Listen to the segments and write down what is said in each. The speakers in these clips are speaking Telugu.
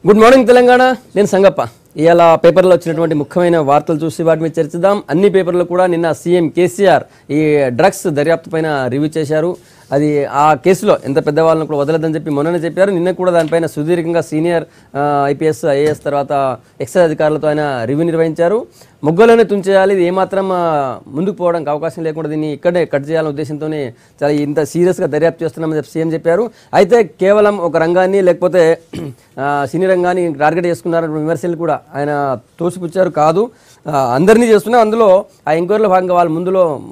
Good morning Telangana. నేను సంగప్ప. ఇవాళ పేపర్లో వచ్చినటువంటి ముఖ్యమైన వార్తలు చూసి వాటి మీద చర్చిద్దాం. అన్ని పేపర్లు కూడా నిన్న సీఎం కేసీఆర్ ఈ డ్రగ్స్ దర్యాప్తు పైన రివ్యూ చేశారు. అది ఆ కేసులో ఎంత పెద్దవాళ్ళని కూడా వదలదని చెప్పి మొన్ననే చెప్పారు. నిన్న కూడా దానిపైన సుదీర్ఘంగా సీనియర్ ఐపీఎస్ ఐఏఎస్ తర్వాత ఎక్సైజ్ అధికారులతో ఆయన రివ్యూ నిర్వహించారు. మొగ్గలోనే తుంచేయాలి, ఇది ఏమాత్రం ముందుకు పోవడానికి అవకాశం లేకుండా దీన్ని ఇక్కడే కట్ చేయాలనే ఉద్దేశంతోనే చాలా ఇంత సీరియస్గా దర్యాప్తు చేస్తున్నామని చెప్పి సీఎం చెప్పారు. అయితే కేవలం ఒక రంగాన్ని లేకపోతే సినీ రంగాన్ని టార్గెట్ చేసుకున్నారన్న విమర్శలు కూడా ఆయన తోసిపుచ్చారు. కాదు, అందరినీ చేస్తున్నాం, అందులో ఆ ఎంక్వైరీలో భాగంగా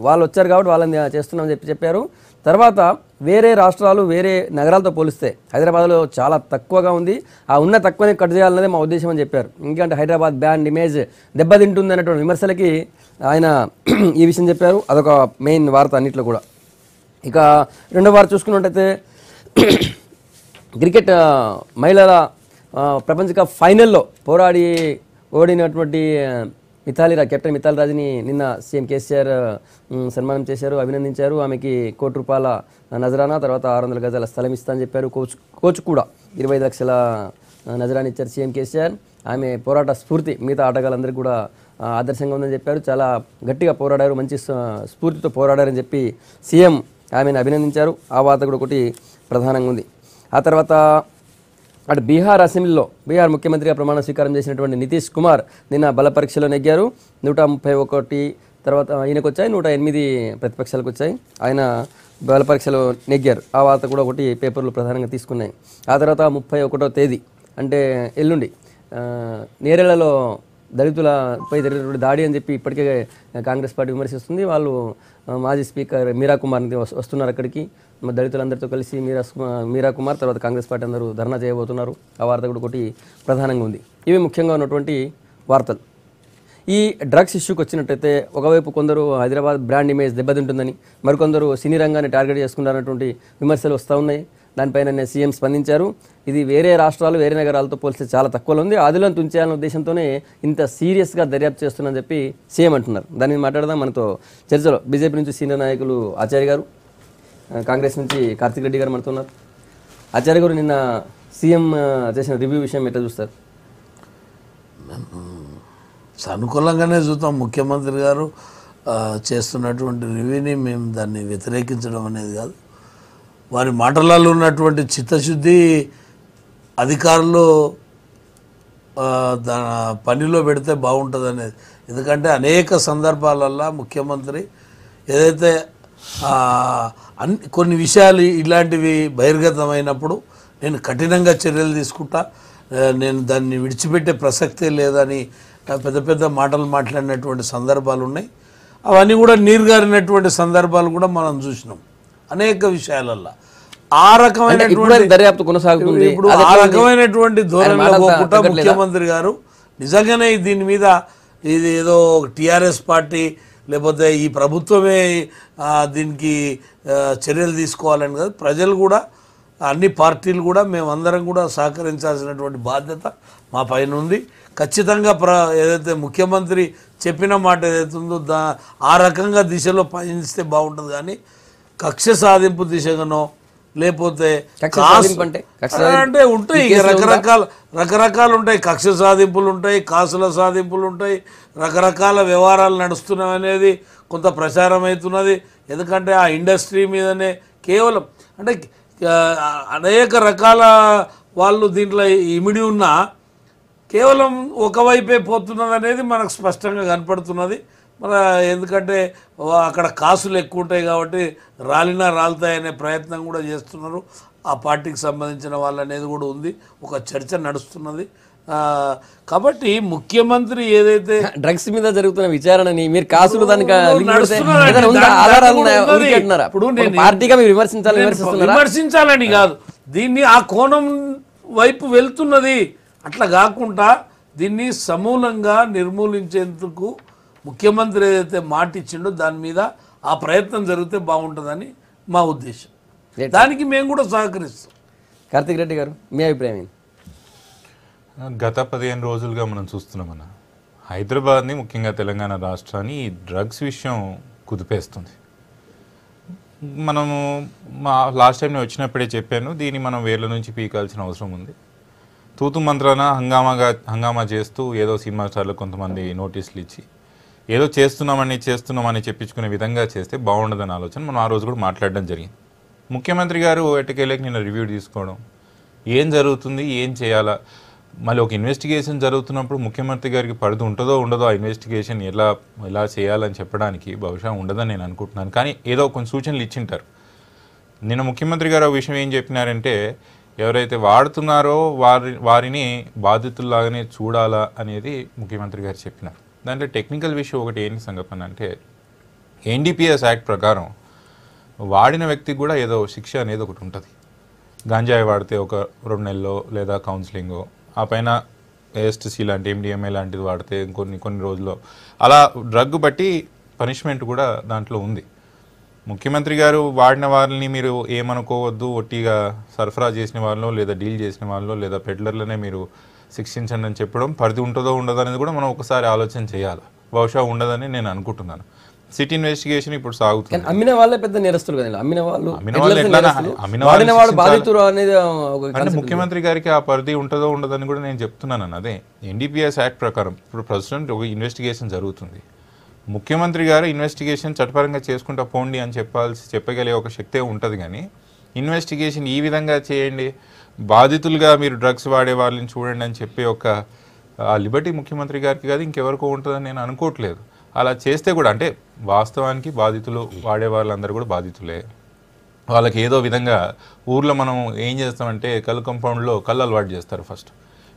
వాళ్ళు వచ్చారు కాబట్టి వాళ్ళని చేస్తున్నామని చెప్పారు. తర్వాత వేరే రాష్ట్రాలు వేరే నగరాలతో పోలిస్తే హైదరాబాద్లో చాలా తక్కువగా ఉంది, ఆ ఉన్న తక్కువనే కట్ చేయాలన్నదే మా ఉద్దేశం అని చెప్పారు. ఎందుకంటే హైదరాబాద్ బ్రాండ్ ఇమేజ్ దెబ్బతింటుంది అన్నటువంటి విమర్శలకి ఆయన ఈ విషయం చెప్పారు. అదొక మెయిన్ వార్త అన్నింటిలో కూడా. ఇక రెండో వార్త చూసుకున్నట్టయితే క్రికెట్ మహిళల ప్రపంచ కప్ ఫైనల్లో పోరాడి ఓడినటువంటి కెప్టెన్ మిథాలీ రాజ్ని నిన్న సీఎం కేసీఆర్ సన్మానం చేశారు, అభినందించారు. ఆమెకి ₹1,00,00,000 నజరానా, తర్వాత 600 గజాల స్థలం ఇస్తా అని చెప్పారు. కోచ్ కూడా 25 లక్షల నజరానా ఇచ్చారు సీఎం కేసీఆర్. ఆమె పోరాట స్ఫూర్తి మిగతా ఆటగాళ్ళందరికీ కూడా ఆదర్శంగా ఉందని చెప్పారు. చాలా గట్టిగా పోరాడారు, మంచి స్ఫూర్తితో పోరాడారని చెప్పి సీఎం ఆమెను అభినందించారు. ఆ వార్త కూడా ఒకటి ప్రధానంగా ఉంది. ఆ తర్వాత అటు బీహార్ అసెంబ్లీలో బీహార్ ముఖ్యమంత్రిగా ప్రమాణ స్వీకారం చేసినటువంటి నితీష్ కుమార్ నిన్న బల పరీక్షలో నెగ్గారు. 131 తర్వాత ఈయనకు వచ్చాయి, 108 ప్రతిపక్షాలకు వచ్చాయి. ఆయన బల పరీక్షలో నెగ్గారు. ఆ వార్త కూడా ఒకటి పేపర్లు ప్రధానంగా తీసుకున్నాయి. ఆ తర్వాత 31వ తేదీ అంటే ఎల్లుండి నేరేళ్లలో దళితులపై జరిగినటువంటి దాడి అని చెప్పి ఇప్పటికే కాంగ్రెస్ పార్టీ విమర్శిస్తుంది. వాళ్ళు మాజీ స్పీకర్ మీరా కుమార్ని వస్తున్నారు అక్కడికి, దళితులందరితో కలిసి మీరా కుమార్ తర్వాత కాంగ్రెస్ పార్టీ అందరూ ధర్నా చేయబోతున్నారు. ఆ వార్త కూడా ఒకటి ప్రధానంగా ఉంది. ఇవి ముఖ్యంగా ఉన్నటువంటి వార్తలు. ఈ డ్రగ్స్ ఇష్యూకి వచ్చినట్టయితే ఒకవైపు కొందరు హైదరాబాద్ బ్రాండ్ ఇమేజ్ దెబ్బతింటుందని, మరికొందరు సినీ రంగాన్ని టార్గెట్ చేసుకున్నారన్నటువంటి విమర్శలు వస్తూ ఉన్నాయి. దానిపైన సీఎం స్పందించారు. ఇది వేరే రాష్ట్రాలు వేరే నగరాలతో పోలిస్తే చాలా తక్కువలో ఉంది, ఆదిలో తుంచేయాలనే ఉద్దేశంతోనే ఇంత సీరియస్గా దర్యాప్తు చేస్తున్నారని చెప్పి సీఎం అంటున్నారు. దాన్ని మాట్లాడదాం. మనతో చర్చలో బీజేపీ నుంచి సీనియర్ నాయకులు ఆచార్య గారు, కాంగ్రెస్ నుంచి కార్తిక్ రెడ్డి గారు మనతో ఉన్నారు. ఆచార్య గారు, నిన్న సీఎం చేసిన రివ్యూ విషయం ఎట్లా చూస్తారు? సానుకూలంగానే చూద్దాం. ముఖ్యమంత్రి గారు చేస్తున్నటువంటి రివ్యూని మేము దాన్ని వ్యతిరేకించడం అనేది కాదు. వారి మాటలలో ఉన్నటువంటి చిత్తశుద్ధి అధికారులు పనిలో పెడితే బాగుంటుంది అనేది. ఎందుకంటే అనేక సందర్భాలల్లో ముఖ్యమంత్రి ఏదైతే కొన్ని విషయాలు ఇలాంటివి బహిర్గతమైనప్పుడు నేను కఠినంగా చర్యలు తీసుకుంటా, నేను దాన్ని విడిచిపెట్టే ప్రసక్తే లేదని పెద్ద పెద్ద మాటలు మాట్లాడినటువంటి సందర్భాలు ఉన్నాయి. అవన్నీ కూడా నీరుగారినటువంటి సందర్భాలు కూడా మనం చూసినాం అనేక విషయాలల్లో. ఆ రకమైనటువంటి దర్యాప్తు కొనసాగుతుంది. ఇప్పుడు ఆ రకమైనటువంటి ధోరణిలో పోకుండా ముఖ్యమంత్రి గారు నిజంగానే దీని మీద ఇది ఏదో టీఆర్ఎస్ పార్టీ లేకపోతే ఈ ప్రభుత్వమే దీనికి చర్యలు తీసుకోవాలని కాదు, ప్రజలు కూడా అన్ని పార్టీలు కూడా మేమందరం కూడా సహకరించాల్సినటువంటి బాధ్యత మా పైన ఉంది. ఖచ్చితంగా ఏదైతే ముఖ్యమంత్రి చెప్పిన మాట ఏదైతే ఉందో ఆ రకంగా దిశలో పయనిస్తే బాగుంటుంది. కానీ కక్ష సాధింపు దిశగానో లేకపోతే అంటే ఉంటాయి రకరకాలు ఉంటాయి. కక్ష సాధింపులు ఉంటాయి, కాసుల సాధింపులు ఉంటాయి, రకరకాల వ్యవహారాలు నడుస్తున్నాయి అనేది కొంత ప్రచారం అవుతున్నది. ఎందుకంటే ఆ ఇండస్ట్రీ మీదనే కేవలం అంటే అనేక రకాల వాళ్ళు దీంట్లో ఇమిడి ఉన్నా కేవలం ఒకవైపే పోతున్నది అనేది మనకు స్పష్టంగా కనపడుతున్నది. ఎందుకంటే అక్కడ కాసులు ఎక్కువ ఉంటాయి కాబట్టి రాలినా రాలుతాయనే ప్రయత్నం కూడా చేస్తున్నారు. ఆ పార్టీకి సంబంధించిన వాళ్ళు అనేది కూడా ఉంది, ఒక చర్చ నడుస్తున్నది. కాబట్టి ముఖ్యమంత్రి ఏదైతే డ్రగ్స్ మీద జరుగుతున్న విచారణని మీరు కాసులు విమర్శించాలని కాదు, దీన్ని ఆ కోణం వైపు వెళ్తున్నది. అట్లా కాకుండా దీన్ని సమూలంగా నిర్మూలించేందుకు ముఖ్యమంత్రి ఏదైతే మాట ఇచ్చిండో దాని మీద ఆ ప్రయత్నం జరిగితే బాగుంటుందని మా ఉద్దేశం. దానికి మేము కూడా సహకరిస్తాం. కార్తిక్ రెడ్డి గారు, మీ అభిప్రాయం ఏంటి? గత 15 రోజులుగా మనం చూస్తున్నామన్న హైదరాబాద్ని, ముఖ్యంగా తెలంగాణ రాష్ట్రాన్ని ఈ డ్రగ్స్ విషయం కుదిపేస్తుంది. మనము లాస్ట్ టైం నేను వచ్చినప్పుడే చెప్పాను, దీన్ని మనం వేర్ల నుంచి పీకాల్సిన అవసరం ఉంది. తూతు మంత్రాన హంగామా చేస్తూ ఏదో సినిమా స్టార్లకు కొంతమంది నోటీసులు ఇచ్చి ఏదో చేస్తున్నామని చెప్పించుకునే విధంగా చేస్తే బాగుండదని ఆలోచన మనం ఆ రోజు కూడా మాట్లాడడం జరిగింది. ముఖ్యమంత్రి గారు ఎట్టకేళ్ళకి నిన్న రివ్యూ తీసుకోవడం, ఏం జరుగుతుంది, ఏం చేయాలా, మళ్ళీ ఒక ఇన్వెస్టిగేషన్ జరుగుతున్నప్పుడు ముఖ్యమంత్రి గారికి పరిధి ఉంటుందో ఉండదో ఆ ఇన్వెస్టిగేషన్ ఎలా చేయాలని చెప్పడానికి బహుశా ఉండదని నేను అనుకుంటున్నాను. కానీ ఏదో కొన్ని సూచనలు ఇచ్చింటారు. నిన్న ముఖ్యమంత్రి గారు ఆ విషయం ఏం చెప్పినారంటే, ఎవరైతే వాడుతున్నారో వారిని బాధితుల్లాగానే చూడాలా అనేది ముఖ్యమంత్రి గారు చెప్పినారు. దాంట్లో టెక్నికల్ విషయం ఒకటి ఏంటి సంగతి అంటే, ఎన్డీపీఎస్ యాక్ట్ ప్రకారం వాడిన వ్యక్తికి కూడా ఏదో శిక్ష అనేది ఒకటి ఉంటుంది. గాంజాయి వాడితే ఒక 2 నెలల్లో లేదా కౌన్సిలింగో, ఆ పైన ఏఎస్టీసీ లాంటి MDMA లాంటిది వాడితే కొన్ని రోజుల్లో, అలా డ్రగ్ బట్టి పనిష్మెంట్ కూడా దాంట్లో ఉంది. ముఖ్యమంత్రి గారు వాడిన వాళ్ళని మీరు ఏమనుకోవద్దు, ఒట్టిగా సరఫరా చేసిన వాళ్ళలో లేదా డీల్ చేసిన వాళ్ళలో లేదా పెడ్లర్లనే మీరు శిక్షించండి అని చెప్పడం పరిధి ఉంటుందో ఉండదో అనేది కూడా మనం ఒకసారి ఆలోచన చేయాలి. బహుశా ఉండదని నేను అనుకుంటున్నాను. సిటీ ఇన్వెస్టిగేషన్ ఇప్పుడు సాగుతుంది. అమ్మిన వాళ్ళే పెద్ద నేరస్తులు కదా, అమ్మిన వాళ్ళు అంటే ముఖ్యమంత్రి గారికి ఆ పరిధి ఉంటుందో ఉండదని కూడా నేను చెప్తున్నాను. అదే ఎన్డీపీఎస్ యాక్ట్ ప్రకారం ఇప్పుడు ప్రస్తుతం ఒక ఇన్వెస్టిగేషన్ జరుగుతుంది. ముఖ్యమంత్రి గారు ఇన్వెస్టిగేషన్ చట్టపరంగా చేసుకుంటా పోండి అని చెప్పగలిగే ఒక శక్తే ఉంటుంది. కానీ ఇన్వెస్టిగేషన్ ఈ విధంగా చేయండి, బాధితులుగా మీరు డ్రగ్స్ వాడే వాళ్ళని చూడండి అని చెప్పే ఒక లిబర్టీ ముఖ్యమంత్రి గారికి కాదు ఇంకెవరికో ఉంటుందని నేను అనుకోవట్లేదు. అలా చేస్తే కూడా అంటే వాస్తవానికి బాధితులు వాడే వాళ్ళందరూ కూడా బాధితులే. వాళ్ళకి ఏదో విధంగా ఊర్లో మనం ఏం చేస్తామంటే కళ్ళు కంపౌండ్లో కళ్ళు అలవాటు చేస్తారు ఫస్ట్.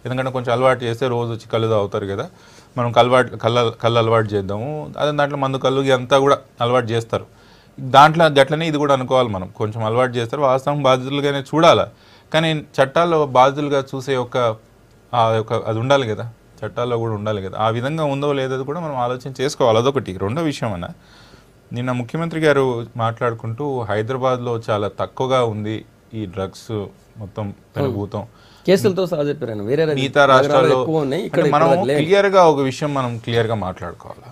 ఎందుకంటే కొంచెం అలవాటు చేస్తే రోజు వచ్చి కళ్ళు తాగుతారు కదా, మనం కళ్ళు అలవాటు చేద్దాము. అదే దాంట్లో మందు కళ్ళు అంతా కూడా అలవాటు చేస్తారు. దాంట్లో గట్లనే ఇది కూడా అనుకోవాలి, మనం కొంచెం అలవాటు చేస్తారు. వాస్తవం బాధితులుగానే చూడాలి. కానీ చట్టాల్లో బాధితులుగా చూసే అది ఉండాలి కదా, చట్టాల్లో కూడా ఉండాలి కదా. ఆ విధంగా ఉందో లేదో కూడా మనం ఆలోచన చేసుకోవాలి. అదొకటి. రెండో విషయం నిన్న ముఖ్యమంత్రి గారు మాట్లాడుకుంటూ హైదరాబాద్లో చాలా తక్కువగా ఉంది ఈ డ్రగ్స్ మొత్తం పెనుభూతం, కేసులతో సహా చెప్పారు. వేరే మిగతా రాష్ట్రాల్లో మనం క్లియర్గా ఒక విషయం మనం క్లియర్గా మాట్లాడుకోవాలి.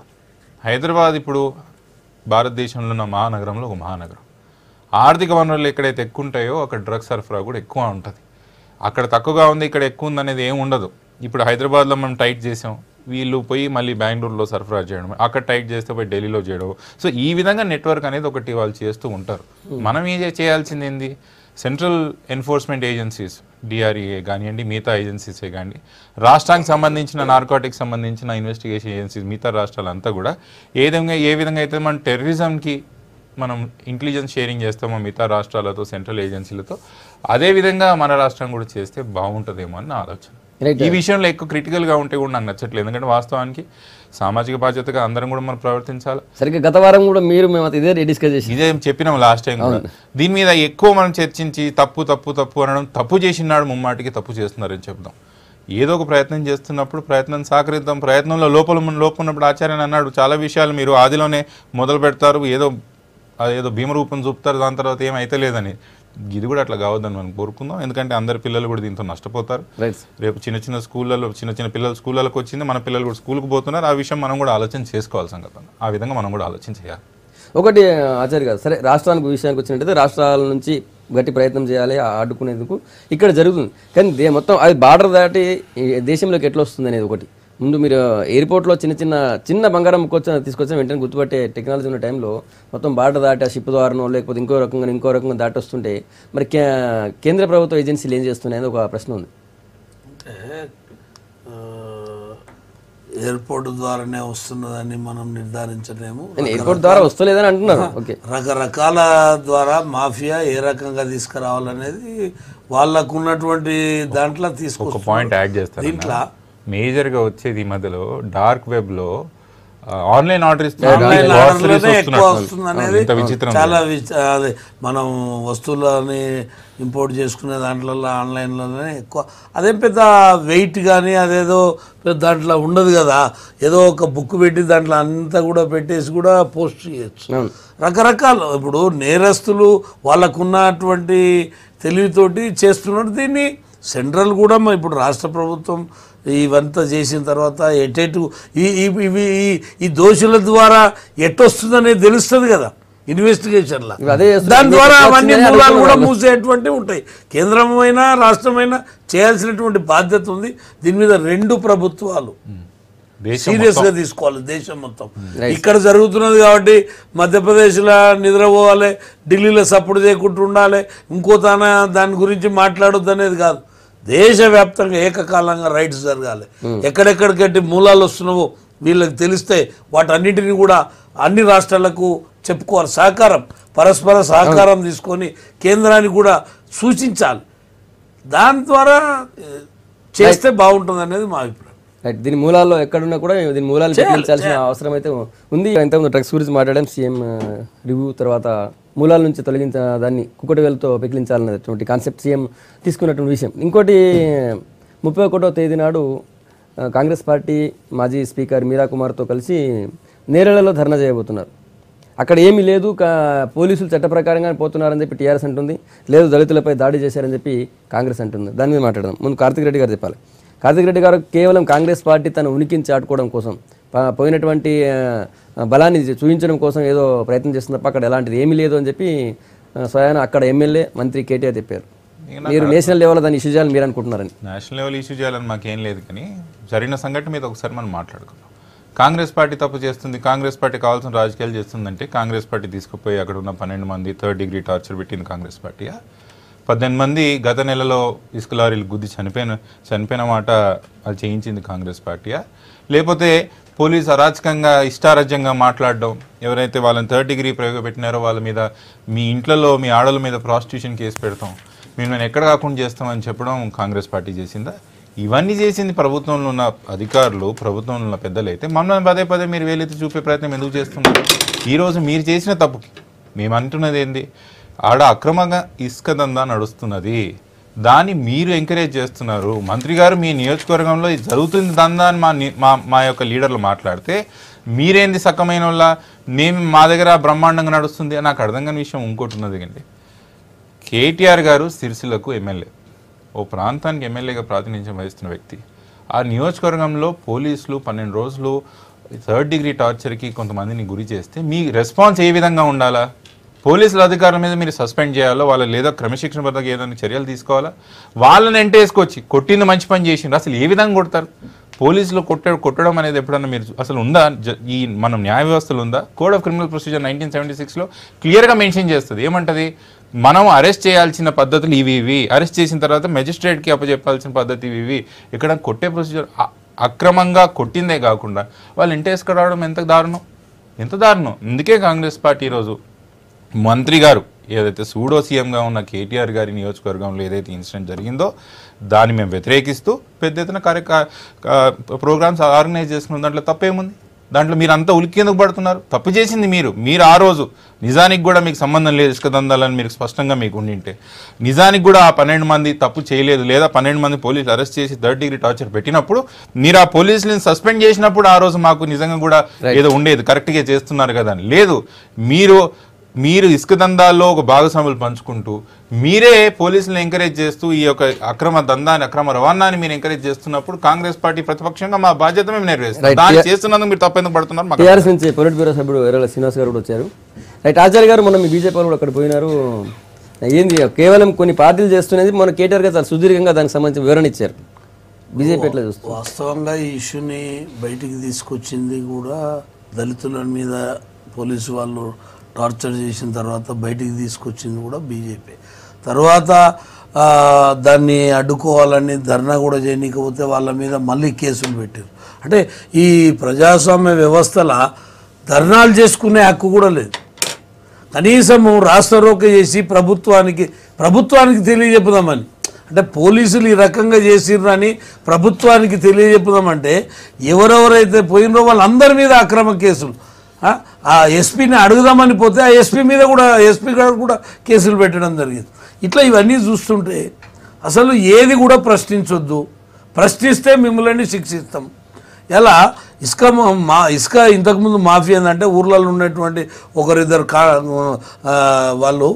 హైదరాబాద్ ఇప్పుడు భారతదేశంలో ఉన్న మహానగరంలో ఒక మహానగరం. ఆర్థిక వనరులు ఎక్కడైతే ఎక్కువ ఉంటాయో అక్కడ డ్రగ్స్ సరఫరా కూడా ఎక్కువ ఉంటుంది. అక్కడ తక్కువగా ఉంది, ఇక్కడ ఎక్కువ ఉంది అనేది ఏమి ఉండదు. ఇప్పుడు హైదరాబాద్లో మనం టైట్ చేసాం, వీళ్ళు పోయి మళ్ళీ బెంగళూరులో సరఫరా చేయడం, అక్కడ టైట్ చేస్తే పోయి ఢిల్లీలో చేయడం. సో ఈ విధంగా నెట్వర్క్ అనేది ఒకటి వాళ్ళు చేస్తూ ఉంటారు. మనం ఏం చేయాల్సింది ఏంది, సెంట్రల్ ఎన్ఫోర్స్మెంట్ ఏజెన్సీస్ డిఆర్ఈఏ కానివ్వండి, మిగతా ఏజెన్సీసే కానీ, రాష్ట్రానికి సంబంధించిన నార్కోటిక్స్ సంబంధించిన ఇన్వెస్టిగేషన్ ఏజెన్సీస్ మిగతా రాష్ట్రాలంతా కూడా ఏ విధంగా అయితే మనం టెర్రరిజంకి మనం ఇంటెలిజెన్స్ షేరింగ్ చేస్తామో మిగతా రాష్ట్రాలతో సెంట్రల్ ఏజెన్సీలతో, అదేవిధంగా మన రాష్ట్రం కూడా చేస్తే బాగుంటుందేమో అని నా ఆలోచన. ఈ విషయంలో ఎక్కువ క్రిటికల్గా ఉంటే కూడా నాకు నచ్చట్లేదు. ఎందుకంటే వాస్తవానికి సామాజిక బాధ్యతగా అందరం కూడా మనం ప్రవర్తించాలి. సరిగ్గా గత వారం కూడా మేము ఇదే డిస్కస్ చేసి ఇదే చెప్పినాం లాస్ట్ టైం కూడా. దీని మీద ఎక్కువ మనం చర్చించి తప్పు అనడం, తప్పు చేసినాడు ముమ్మాటికి తప్పు చేస్తున్నారని చెప్దాం. ఏదో ఒక ప్రయత్నం చేస్తున్నప్పుడు ప్రయత్నం సహకరిద్దాం. ప్రయత్నంలో లోపం ఉన్నప్పుడు ఆచార్యని అన్నాడు, చాలా విషయాలు మీరు ఆదిలోనే మొదలు పెడతారు, ఏదో భీమరూపం చూపుతారు, దాని తర్వాత ఏమైతే లేదని. ఇది కూడా అట్లా కావద్దని మనం కోరుకుందాం. ఎందుకంటే అందరి పిల్లలు కూడా దీంతో నష్టపోతారు. రేపు చిన్న స్కూళ్ళలో చిన్న పిల్లలు స్కూళ్ళకి వచ్చింది, మన పిల్లలు కూడా స్కూల్కి పోతున్నారు. ఆ విషయం మనం కూడా ఆలోచన చేసుకోవాలి సంగతి. ఆ విధంగా మనం కూడా ఆలోచన చేయాలి. ఒకటి ఆచార్య గారు, సరే రాష్ట్రానికి విషయానికి వచ్చినట్టయితే రాష్ట్రాల నుంచి గట్టి ప్రయత్నం చేయాలి అడ్డుకునేందుకు, ఇక్కడ జరుగుతుంది. కానీ మొత్తం అది బార్డర్ దాటి దేశంలోకి ఎట్లా వస్తుంది అనేది ఒకటి. ముందు మీరు ఎయిర్పోర్ట్లో చిన్న బంగారం తీసుకొచ్చిన వెంటనే గుర్తుపట్టే టెక్నాలజీ ఉన్న టైంలో మొత్తం బార్డర్ దాటి ఆ షిప్ ద్వారానో లేకపోతే ఇంకో రకంగా దాటి వస్తుంటే మరి కేంద్ర ప్రభుత్వ ఏజెన్సీలు ఏం చేస్తున్నాయి అనేది ఒక ప్రశ్న ఉంది. అంటే ఎయిర్పోర్ట్ ద్వారానే వస్తున్నదని మనం నిర్ధారించలేము. ఎయిర్పోర్ట్ ద్వారా వస్తలేదని అంటున్నారు. ఓకే, రకరకాల ద్వారా మాఫియా ఏ రకంగా తీసుకురావాలనేది వాళ్ళకు ఉన్నటువంటి దాంట్లో ఒక పాయింట్ యాడ్ చేస్తారు. దీంట్లో మేజర్గా వచ్చేది ఈ మధ్యలో డార్క్ వెబ్లో ఆన్లైన్ ఆర్డర్ ఎక్కువ వస్తుంది అనేది చాలా అదే మనం వస్తువులని ఇంపోర్ట్ చేసుకునే దాంట్లో ఆన్లైన్లోనే ఎక్కువ. అదేం పెద్ద వెయిట్ కానీ అదేదో దాంట్లో ఉండదు కదా, ఏదో ఒక బుక్ పెట్టి దాంట్లో అంతా కూడా పెట్టేసి కూడా పోస్ట్ చేయొచ్చు. రకరకాల ఇప్పుడు నేరస్తులు వాళ్ళకున్నటువంటి తెలివితోటి చేస్తున్నారు. దీన్ని సెంట్రల్ కూడా ఇప్పుడు రాష్ట్ర ప్రభుత్వం ఇవంతా చేసిన తర్వాత ఈ దోషుల ద్వారా ఎట్టొస్తుందనేది తెలుస్తుంది కదా. ఇన్వెస్టిగేషన్ల. అదే దాని ద్వారా అవన్నీ మూలాలు కూడా మూసేటువంటి ఉంటాయి. కేంద్రమైనా రాష్ట్రమైనా చేయాల్సినటువంటి బాధ్యత ఉంది. దీని మీద రెండు ప్రభుత్వాలు సీరియస్ గా తీసుకోవాలి. దేశం మొత్తం ఇక్కడ జరుగుతున్నది కాబట్టి మధ్యప్రదేశ్లో నిద్రపోవాలి, ఢిల్లీలో సపోర్ట్ చేయకుండా ఉండాలి, ఇంకో దాని గురించి మాట్లాడొద్దు అనేది కాదు. దేశవ్యాప్తంగా ఏకకాలంగా రైట్స్ జరగాలి. ఎక్కడెక్కడికట్టి మూలాలు వస్తున్నావో వీళ్ళకి తెలిస్తే వాటన్నిటిని కూడా అన్ని రాష్ట్రాలకు చెప్పుకోవాలి. సహకారం, పరస్పర సహకారం తీసుకొని కేంద్రానికి కూడా సూచించాలి. దాని ద్వారా చేస్తే బాగుంటుంది అనేది మా అభిప్రాయం. రైట్. దీని మూలాల్లో ఎక్కడున్నా కూడా దీని మూలాలు పెకిలించాల్సిన అవసరం అయితే ఉంది. ఇంతకుముందు డ్రగ్స్ గురించి మాట్లాడడం, సీఎం రివ్యూ తర్వాత మూలాల నుంచి తొలగించిన దాన్ని కుక్కటి వేలతో పెకిలించాలనేటువంటి కాన్సెప్ట్ సీఎం తీసుకున్నటువంటి విషయం. ఇంకోటి 31వ తేదీ నాడు కాంగ్రెస్ పార్టీ మాజీ స్పీకర్ మీరా కుమార్తో కలిసి నేరేళ్లలో ధర్నా చేయబోతున్నారు. అక్కడ ఏమీ లేదు, పోలీసులు చట్ట ప్రకారంగా పోతున్నారని చెప్పి టీఆర్ఎస్ అంటుంది, లేదు దళితులపై దాడి చేశారని చెప్పి కాంగ్రెస్ అంటుంది. దాని మీద మాట్లాడదాం. ముందు కార్తిక్ రెడ్డి గారు చెప్పాలి. కార్తిక్ రెడ్డి గారు కేవలం కాంగ్రెస్ పార్టీ తన ఉనికిని చాటుకోవడం కోసం, పోయినటువంటి బలాన్ని చూపించడం కోసం ఏదో ప్రయత్నం చేస్తున్న తప్ప అక్కడ ఎలాంటిది ఏమీ లేదు అని చెప్పి స్వయాన అక్కడ ఎమ్మెల్యే మంత్రి కేటీఆర్ చెప్పారు. మీరు నేషనల్ లెవెల్లో దాన్ని ఇష్యూ చేయాలని మీరు అనుకుంటున్నారని. నేషనల్ లెవెల్ ఇష్యూ చేయాలని మాకేం లేదు, కానీ జరిగిన సంఘటన మీద ఒకసారి మనం మాట్లాడుకున్నాం. కాంగ్రెస్ పార్టీ తప్పు చేస్తుంది, కాంగ్రెస్ పార్టీ కావాల్సిన రాజకీయాలు చేస్తుందంటే కాంగ్రెస్ పార్టీ తీసుకుపోయి అక్కడ ఉన్న 12 మంది 3rd డిగ్రీ టార్చర్ పెట్టింది కాంగ్రెస్ పార్టీయా? 18 మంది గత నెలలో ఇసుక లారీలు గుద్ది చనిపోయిన మాట అది చేయించింది కాంగ్రెస్ పార్టీయా? లేకపోతే పోలీసు అరాచకంగా ఇష్టారాజ్యంగా మాట్లాడడం, ఎవరైతే వాళ్ళని 3rd డిగ్రీ ప్రయోగపెట్టినారో వాళ్ళ మీద, మీ ఇంట్లలో మీ ఆడల మీద ప్రాస్టిట్యూషన్ కేసు పెడతాం, మేము ఎక్కడ కాకుండా చేస్తామని చెప్పడం కాంగ్రెస్ పార్టీ చేసిందా? ఇవన్నీ చేసింది ప్రభుత్వంలో ఉన్న అధికారులు, ప్రభుత్వంలో ఉన్న పెద్దలు. అయితే మమ్మల్ని పదే పదే మీరు వేలెత్తి చూపే ప్రయత్నం ఎందుకు చేస్తున్నారు? ఈరోజు మీరు చేసిన తప్పుకి మేము అంటున్నది ఏంది? ఆడ అక్రమంగా ఇసుక దందా నడుస్తున్నది, దాన్ని మీరు ఎంకరేజ్ చేస్తున్నారు. మంత్రి గారు మీ నియోజకవర్గంలో జరుగుతుంది దందా అని మా యొక్క లీడర్లు మాట్లాడితే మీరేంది సక్కమైన వాళ్ళ, మేము మా దగ్గర బ్రహ్మాండంగా నడుస్తుంది. నాకు అర్థం కాని విషయం ఇంకోటి ఉన్నది అండి. కేటీఆర్ గారు సిరిసిల్లకు ఎమ్మెల్యే, ఓ ప్రాంతానికి ఎమ్మెల్యేగా ప్రాతినిధ్యం వహిస్తున్న వ్యక్తి. ఆ నియోజకవర్గంలో పోలీసులు 12 రోజులు 3rd డిగ్రీ టార్చర్కి కొంతమందిని గురి చేస్తే మీ రెస్పాన్స్ ఏ విధంగా ఉండాలా? పోలీసుల అధికారుల మీద మీరు సస్పెండ్ చేయాలో, వాళ్ళ లేదా క్రమశిక్షణ పద్ధతిగా ఏదైనా చర్యలు తీసుకోవాలా? వాళ్ళని ఎంటేసుకొచ్చి కొట్టింది మంచి పని చేసిండ్రు, అసలు ఏ విధంగా కొడతారు? పోలీసులు కొట్టడం అనేది ఎప్పుడన్నా మీరు అసలు ఉందా? ఈ మనం న్యాయ వ్యవస్థలు ఉందా? కోడ్ ఆఫ్ క్రిమినల్ ప్రొసీజర్ 1976లో క్లియర్గా మెన్షన్ చేస్తుంది. ఏమంటది? మనం అరెస్ట్ చేయాల్సిన పద్ధతులు ఇవి, అరెస్ట్ చేసిన తర్వాత మెజిస్ట్రేట్కి అప్పచెప్పాల్సిన పద్ధతి ఇవి. ఇక్కడ కొట్టే ప్రొసీజర్ అక్రమంగా కొట్టిందే కాకుండా వాళ్ళు ఇంటేసుకురావడం ఎంత దారుణం. అందుకే కాంగ్రెస్ పార్టీ ఈరోజు మంత్రి గారు ఏదైతే సూడో సీఎంగా ఉన్న కేటీఆర్ గారి నియోజకవర్గంలో ఏదైతే ఇన్సిడెంట్ జరిగిందో దాన్ని మేము వ్యతిరేకిస్తూ పెద్ద ఎత్తున ప్రోగ్రామ్స్ ఆర్గనైజ్ చేసుకున్న దాంట్లో తప్పేముంది? దాంట్లో మీరు అంతా ఉలిక్కి ఎందుకు పడుతున్నారు? తప్పు చేసింది మీరు ఆ రోజు నిజానికి కూడా మీకు సంబంధం లేదు ఇసుక దందాలని మీరు స్పష్టంగా మీకు ఉండింటే, నిజానికి కూడా ఆ 12 మంది తప్పు చేయలేదు, లేదా 12 మంది పోలీసులు అరెస్ట్ చేసి 3rd డిగ్రీ టార్చర్ పెట్టినప్పుడు మీరు ఆ పోలీసులను సస్పెండ్ చేసినప్పుడు ఆ రోజు మాకు నిజంగా కూడా ఏదో ఉండేది, కరెక్ట్గా చేస్తున్నారు కదా అని. లేదు, మీరు ఇసుక దందాల్లో ఒక భాగస్వాములు పంచుకుంటూ మీరే పోలీసులను ఎంకరేజ్ చేస్తూ ఈ యొక్క అక్రమ దందాన్ని, అక్రమ రవాణాన్ని మీరు ఎంకరేజ్ చేస్తున్నప్పుడు కాంగ్రెస్ పార్టీ ప్రతిపక్షంగా మా బాధ్యత మేము నెరవేరుస్తాం. దాన్ని చేస్తున్నందుకు మీరు తప్పెందుకు పడుతున్నారు? టీఆర్ఎస్ నుంచి పొలిట్ బ్యూరో సభ్యుడు ఎర్రల శ్రీనివాస్ గారు కూడా వచ్చారు. రైట్. ఆచార్య గారు మొన్న మీ బీజేపీ వాళ్ళు కూడా అక్కడ పోయినారు. ఏంది కేవలం కొన్ని పార్టీలు చేస్తున్నది, మన కేటీఆర్ గారు చాలా సుదీర్ఘంగా దానికి సంబంధించి వివరణ ఇచ్చారు. బీజేపీ ఎట్లా చూస్తారు? వాస్తవంగా ఈ ఇష్యూని బయటికి తీసుకొచ్చింది కూడా దళితుల మీద పోలీసు వాళ్ళు టార్చర్ చేసిన తర్వాత బయటికి తీసుకొచ్చింది కూడా బీజేపీ. తర్వాత దాన్ని అడ్డుకోవాలని ధర్నా కూడా చేయనీకపోతే వాళ్ళ మీద మళ్ళీ కేసులు పెట్టారు. అంటే ఈ ప్రజాస్వామ్య వ్యవస్థల ధర్నాలు చేసుకునే హక్కు కూడా లేదు. కనీసము రాస్తారోక చేసి ప్రభుత్వానికి తెలియజెప్పుదామని, అంటే పోలీసులు ఈ రకంగా చేసిర్రని ప్రభుత్వానికి తెలియజెప్పుదామంటే ఎవరెవరైతే పోయినరో వాళ్ళందరి మీద అక్రమ కేసులు, ఆ ఎస్పీని అడుగుదామని పోతే ఆ ఎస్పీ గారు కూడా కేసులు పెట్టడం జరిగింది. ఇట్లా ఇవన్నీ చూస్తుంటే అసలు ఏది కూడా ప్రశ్నించొద్దు, ప్రశ్నిస్తే మిమ్మల్ని శిక్షిస్తాం. ఎలా ఇసుక ఇంతకుముందు మాఫియా ఏంటంటే ఊర్లలో ఉన్నటువంటి ఒకరిద్దరు వాళ్ళు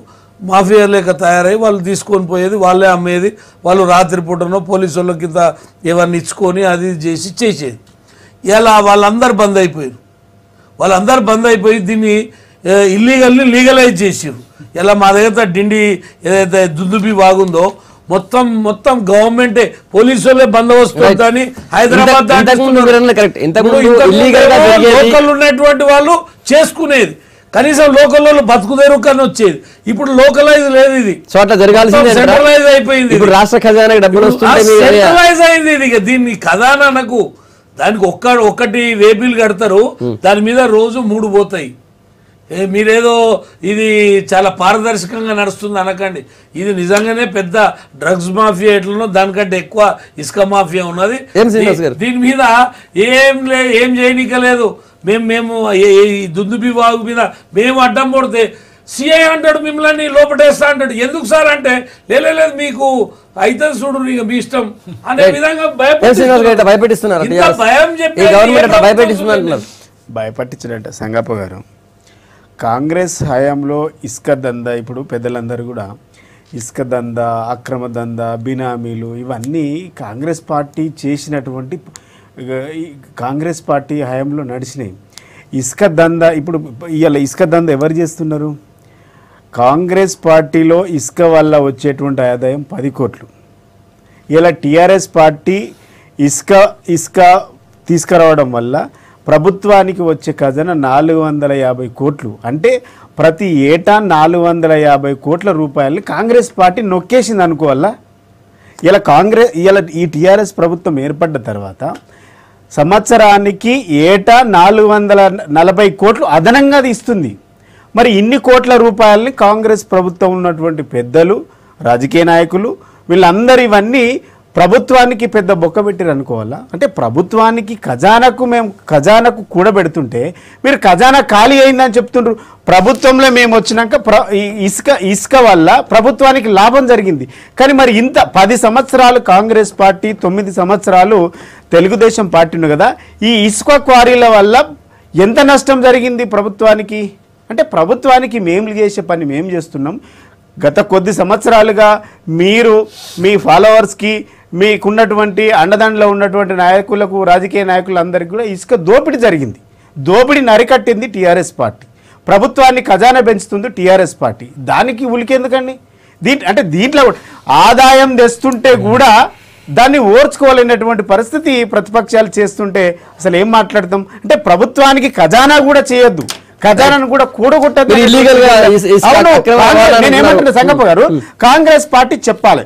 మాఫియా లేక తయారై వాళ్ళు తీసుకొని పోయేది, వాళ్ళే అమ్మేది, వాళ్ళు రాత్రిపూటనో పోలీసు వాళ్ళ కింద ఎవరిని ఇచ్చుకొని అది చేసేది. ఇలా వాళ్ళందరూ బంద్ అయిపోయి దీన్ని ఇల్లీగల్ని లీగలైజ్ చేసిరు. ఇలా మా దగ్గర డిండి ఏదైతే దుందుబి బాగుందో మొత్తం గవర్నమెంటే పోలీసు వాళ్ళే బందోబస్తు అని హైదరాబాద్ లోకల్ ఉన్నటువంటి వాళ్ళు చేసుకునేది, కనీసం లోకల్ వాళ్ళు బతుకుదేరు కానీ వచ్చేది. ఇప్పుడు లోకలైజ్ లేదు, ఇది సెంట్రలైజ్ అయిపోయింది. రాష్ట్ర ఖజానా సెంట్రలైజ్ అయింది ఇది. దీన్ని ఖజానాకు దానికి ఒక్కటి వేబిల్ కడతారు, దాని మీద రోజు 3 పోతాయి. మీరేదో ఇది చాలా పారదర్శకంగా నడుస్తుంది అనకండి. ఇది నిజంగానే పెద్ద డ్రగ్స్ మాఫియా ఎట్లనో దానికంటే ఎక్కువ ఇసుక మాఫియా ఉన్నది. దీని మీద ఏం చేయనీకలేదు. మేము దుందుబి వాగు మీద మేము అడ్డం పడితే సిఐ అంటాడు మిమ్మల్ని లోపటేస్తా అంటాడు. ఎందుకు సార్ అంటే లేదు మీకు అయితే చూడు మీ ఇష్టం అనే విధంగా భయపెట్టిస్తున్నారు. భయపట్టించాడంట సంగప్ప గారు. కాంగ్రెస్ హయాంలో ఇసుక దందా, ఇప్పుడు పెద్దలందరూ కూడా ఇసుక దందా, అక్రమ దందా, బినామీలు ఇవన్నీ కాంగ్రెస్ పార్టీ చేసినటువంటి కాంగ్రెస్ పార్టీ హయాంలో నడిచినాయి. ఇసుక దందా ఇప్పుడు ఇవాళ ఇసుక దందా ఎవరు చేస్తున్నారు? కాంగ్రెస్ పార్టీలో ఇసుక వల్ల వచ్చేటువంటి ఆదాయం 10 కోట్లు. ఇలా టీఆర్ఎస్ పార్టీ ఇసుక తీసుకురావడం వల్ల ప్రభుత్వానికి వచ్చే ఖజానా 450 కోట్లు. అంటే ప్రతి ఏటా 450 కోట్ల రూపాయలని కాంగ్రెస్ పార్టీ నొక్కేసింది అనుకోవాలా. ఇలా ఈ టీఆర్ఎస్ ప్రభుత్వం ఏర్పడ్డ తర్వాత సంవత్సరానికి ఏటా 440 కోట్లు అదనంగా ఇస్తుంది. మరి ఇన్ని కోట్ల రూపాయలని కాంగ్రెస్ ప్రభుత్వం ఉన్నటువంటి పెద్దలు, రాజకీయ నాయకులు వీళ్ళందరూ ఇవన్నీ ప్రభుత్వానికి పెద్ద బొక్క పెట్టారు అనుకోవాలా. అంటే ప్రభుత్వానికి ఖజానాకు కూడబెడుతుంటే మీరు ఖజానా ఖాళీ అయిందని చెప్తుండ్రు. ప్రభుత్వంలో మేము వచ్చినాక ఇసుక వల్ల ప్రభుత్వానికి లాభం జరిగింది. కానీ మరి ఇంత 10 సంవత్సరాలు కాంగ్రెస్ పార్టీ, 9 సంవత్సరాలు తెలుగుదేశం పార్టీ ఉంది కదా, ఈ ఇసుక క్వారీల వల్ల ఎంత నష్టం జరిగింది ప్రభుత్వానికి? అంటే ప్రభుత్వానికి మేము చేసే పని మేము చేస్తున్నాం. గత కొద్ది సంవత్సరాలుగా మీరు మీ ఫాలోవర్స్కి, మీకున్నటువంటి అండదండలో ఉన్నటువంటి నాయకులకు, రాజకీయ నాయకులందరికీ కూడా ఇసుక దోపిడీ జరిగింది. దోపిడీని అరికట్టింది టీఆర్ఎస్ పార్టీ. ప్రభుత్వాన్ని ఖజానా పెంచుతుంది టీఆర్ఎస్ పార్టీ. దానికి ఉలికెందుకండి? దీంట్లో ఆదాయం తెస్తుంటే కూడా దాన్ని ఓర్చుకోవాలనేటువంటి పరిస్థితి ప్రతిపక్షాలు చేస్తుంటే అసలు ఏం మాట్లాడతాం? అంటే ప్రభుత్వానికి ఖజానా కూడా చేయొద్దు, ఖజానాను కూడా కూడగొట్టదు. నేనేమంటున్నా సంగప్ప గారు, కాంగ్రెస్ పార్టీ చెప్పాలి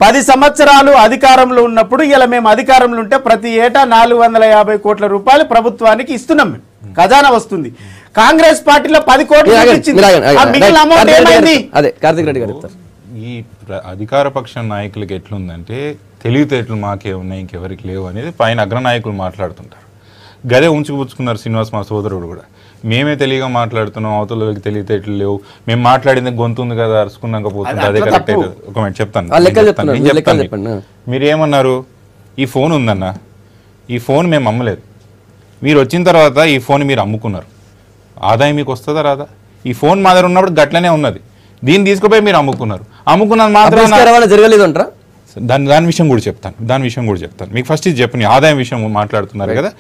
10 సంవత్సరాలు అధికారంలో ఉన్నప్పుడు ఇలా మేము అధికారంలో ఉంటే ప్రతి ఏటా 450 కోట్ల రూపాయలు ప్రభుత్వానికి ఇస్తున్నాం, మేము ఖజానా వస్తుంది. కాంగ్రెస్ పార్టీలో 10 కోట్లు మిగిలిన అమౌంట్ ఏమైంది? ఈ అధికార పక్ష నాయకులకి ఎట్లుందంటే తెలివితేటలు మాకే ఉన్నాయి, ఇంకెవరికి లేవు అనేది పైన అగ్రనాయకులు మాట్లాడుతుంటారు. గదే ఉంచుకుపుచ్చుకున్నారు శ్రీనివాస్ మా సోదరుడు కూడా. మేమే తెలియగా మాట్లాడుతున్నాం, అవతలకి తెలివితేటలు లేవు, మేము మాట్లాడింది గొంతు ఉంది కదా అరుచుకున్నాక పోతుంది, అదే కరెక్ట్ అయితే. ఒక మాట చెప్తాను. మీరేమన్నారు? ఈ ఫోన్ ఉందన్న, ఈ ఫోన్ మేము అమ్మలేదు, మీరు వచ్చిన తర్వాత ఈ ఫోన్ మీరు అమ్ముకున్నారు, ఆదాయం మీకు వస్తుందా రాదా? ఈ ఫోన్ మా దగ్గర ఉన్నప్పుడు గట్లనే ఉన్నది, దీన్ని తీసుకుపోయి మీరు అమ్ముకున్నారు. అమ్ముకున్నది మాత్రం జరగలేదు అంటారా? దాని విషయం కూడా చెప్తాను. మీకు ఫస్ట్ ఇది చెప్పండి, ఆదాయం విషయం మాట్లాడుతున్నారు కదా.